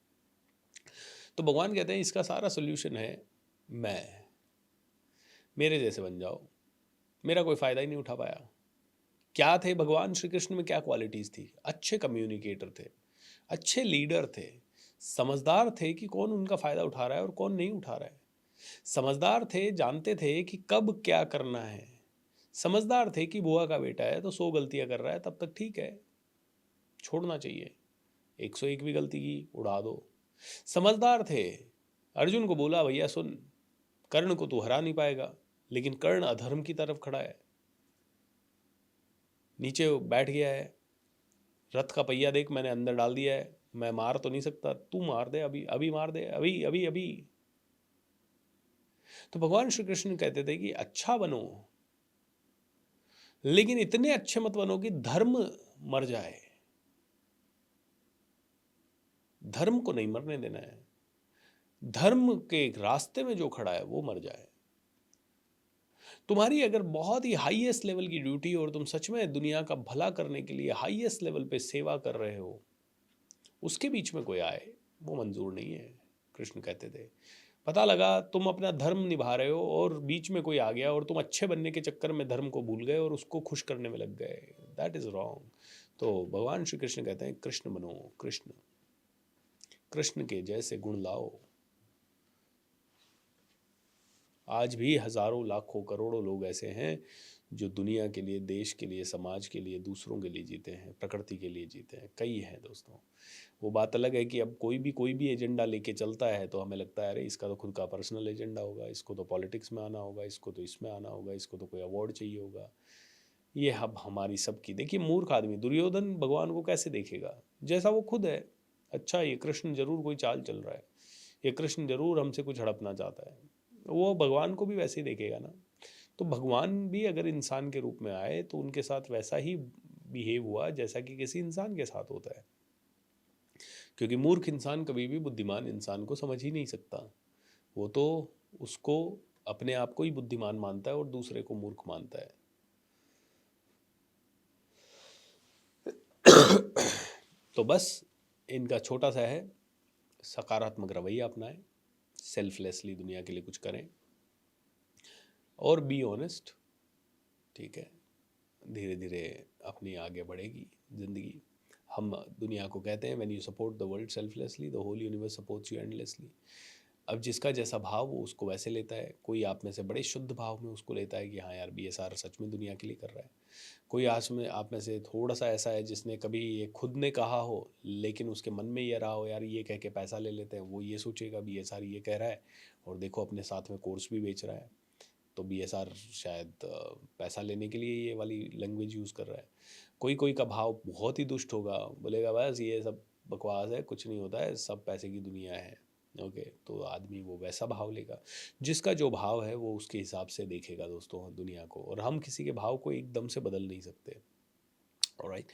तो भगवान कहते हैं इसका सारा सोल्यूशन है मैं, मेरे जैसे बन जाओ। मेरा कोई फायदा ही नहीं उठा पाया। क्या थे भगवान श्री कृष्ण में, क्या क्वालिटीज़ थी? अच्छे कम्युनिकेटर थे, अच्छे लीडर थे, समझदार थे कि कौन उनका फ़ायदा उठा रहा है और कौन नहीं उठा रहा है। समझदार थे, जानते थे कि कब क्या करना है। समझदार थे कि बुआ का बेटा है तो 100 गलतियां कर रहा है, तब तक ठीक है, छोड़ना चाहिए। 101 भी गलती की उड़ा दो। समझदार थे, अर्जुन को बोला भैया सुन, कर्ण को तू हरा नहीं पाएगा, लेकिन कर्ण अधर्म की तरफ खड़ा है, नीचे बैठ गया है, रथ का पहिया देख मैंने अंदर डाल दिया है, मैं मार तो नहीं सकता, तू मार दे, अभी अभी मार दे, अभी अभी अभी। तो भगवान श्री कृष्ण कहते थे कि अच्छा बनो, लेकिन इतने अच्छे मत बनो कि धर्म मर जाए। धर्म को नहीं मरने देना है, धर्म के रास्ते में जो खड़ा है वो मर जाए। तुम्हारी अगर बहुत ही हाईएस्ट लेवल की ड्यूटी और तुम सच में दुनिया का भला करने के लिए हाईएस्ट लेवल पे सेवा कर रहे हो, उसके बीच में कोई आए, वो मंजूर नहीं है। कृष्ण कहते थे पता लगा तुम अपना धर्म निभा रहे हो और बीच में कोई आ गया और तुम अच्छे बनने के चक्कर में धर्म को भूल गए और उसको खुश करने में लग गए, दैट इज रॉन्ग। तो भगवान श्री कृष्ण कहते हैं कृष्ण बनो, कृष्ण, कृष्ण के जैसे गुण लाओ। आज भी हजारों लाखों करोड़ों लोग ऐसे हैं जो दुनिया के लिए, देश के लिए, समाज के लिए, दूसरों के लिए जीते हैं, प्रकृति के लिए जीते हैं, कई हैं दोस्तों। वो बात अलग है कि अब कोई भी एजेंडा लेके चलता है तो हमें लगता है अरे इसका तो खुद का पर्सनल एजेंडा होगा, इसको तो पॉलिटिक्स में आना होगा, इसको तो इसमें आना होगा, इसको तो कोई अवार्ड चाहिए होगा। ये अब हमारी सबकी, देखिए मूर्ख आदमी दुर्योधन भगवान को कैसे देखेगा, जैसा वो खुद है। अच्छा ये कृष्ण जरूर कोई चाल चल रहा है, ये कृष्ण जरूर हमसे कुछ हड़पना चाहता है, वो भगवान को भी वैसे ही देखेगा ना। तो भगवान भी अगर इंसान के रूप में आए तो उनके साथ वैसा ही बिहेव हुआ जैसा कि किसी इंसान के साथ होता है, क्योंकि मूर्ख इंसान कभी भी बुद्धिमान इंसान को समझ ही नहीं सकता। वो तो उसको अपने आप को ही बुद्धिमान मानता है और दूसरे को मूर्ख मानता है। तो बस इनका छोटा सा है, सकारात्मक रवैया अपनाएं, सेल्फलेसली दुनिया के लिए कुछ करें और बी ऑनेस्ट। ठीक है, धीरे धीरे अपनी आगे बढ़ेगी ज़िंदगी। हम दुनिया को कहते हैं when you support the world selflessly the whole universe supports you endlessly. अब जिसका जैसा भाव वो उसको वैसे लेता है। कोई आप में से बड़े शुद्ध भाव में उसको लेता है कि हाँ यार BSR सच में दुनिया के लिए कर रहा है। कोई आज में आप में से थोड़ा सा ऐसा है जिसने कभी ये खुद ने कहा हो लेकिन उसके मन में ये रहा हो यार ये कह के पैसा ले लेते हैं, वो ये सोचेगा BSR ये कह रहा है और देखो अपने साथ में कोर्स भी बेच रहा है, तो BSR शायद पैसा लेने के लिए ये वाली लैंग्वेज यूज़ कर रहा है। कोई कोई का भाव बहुत ही दुष्ट होगा, बोलेगा बस ये सब बकवास है, कुछ नहीं होता है, सब पैसे की दुनिया है। ओके, तो आदमी वो वैसा भाव लेगा, जिसका जो भाव है वो उसके हिसाब से देखेगा दोस्तों दुनिया को, और हम किसी के भाव को एकदम से बदल नहीं सकते। ऑलराइट,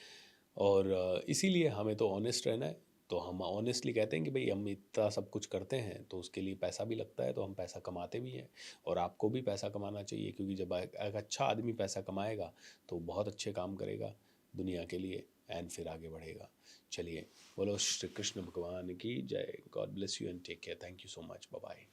और इसीलिए हमें तो ऑनेस्ट रहना है। तो हम ऑनेस्टली कहते हैं कि भाई हम इतना सब कुछ करते हैं तो उसके लिए पैसा भी लगता है, तो हम पैसा कमाते भी हैं, और आपको भी पैसा कमाना चाहिए, क्योंकि जब एक अच्छा आदमी पैसा कमाएगा तो बहुत अच्छे काम करेगा दुनिया के लिए एंड फिर आगे बढ़ेगा। चलिए, बोलो श्री कृष्ण भगवान की जय। God bless you and take care. Thank you so much. Bye bye.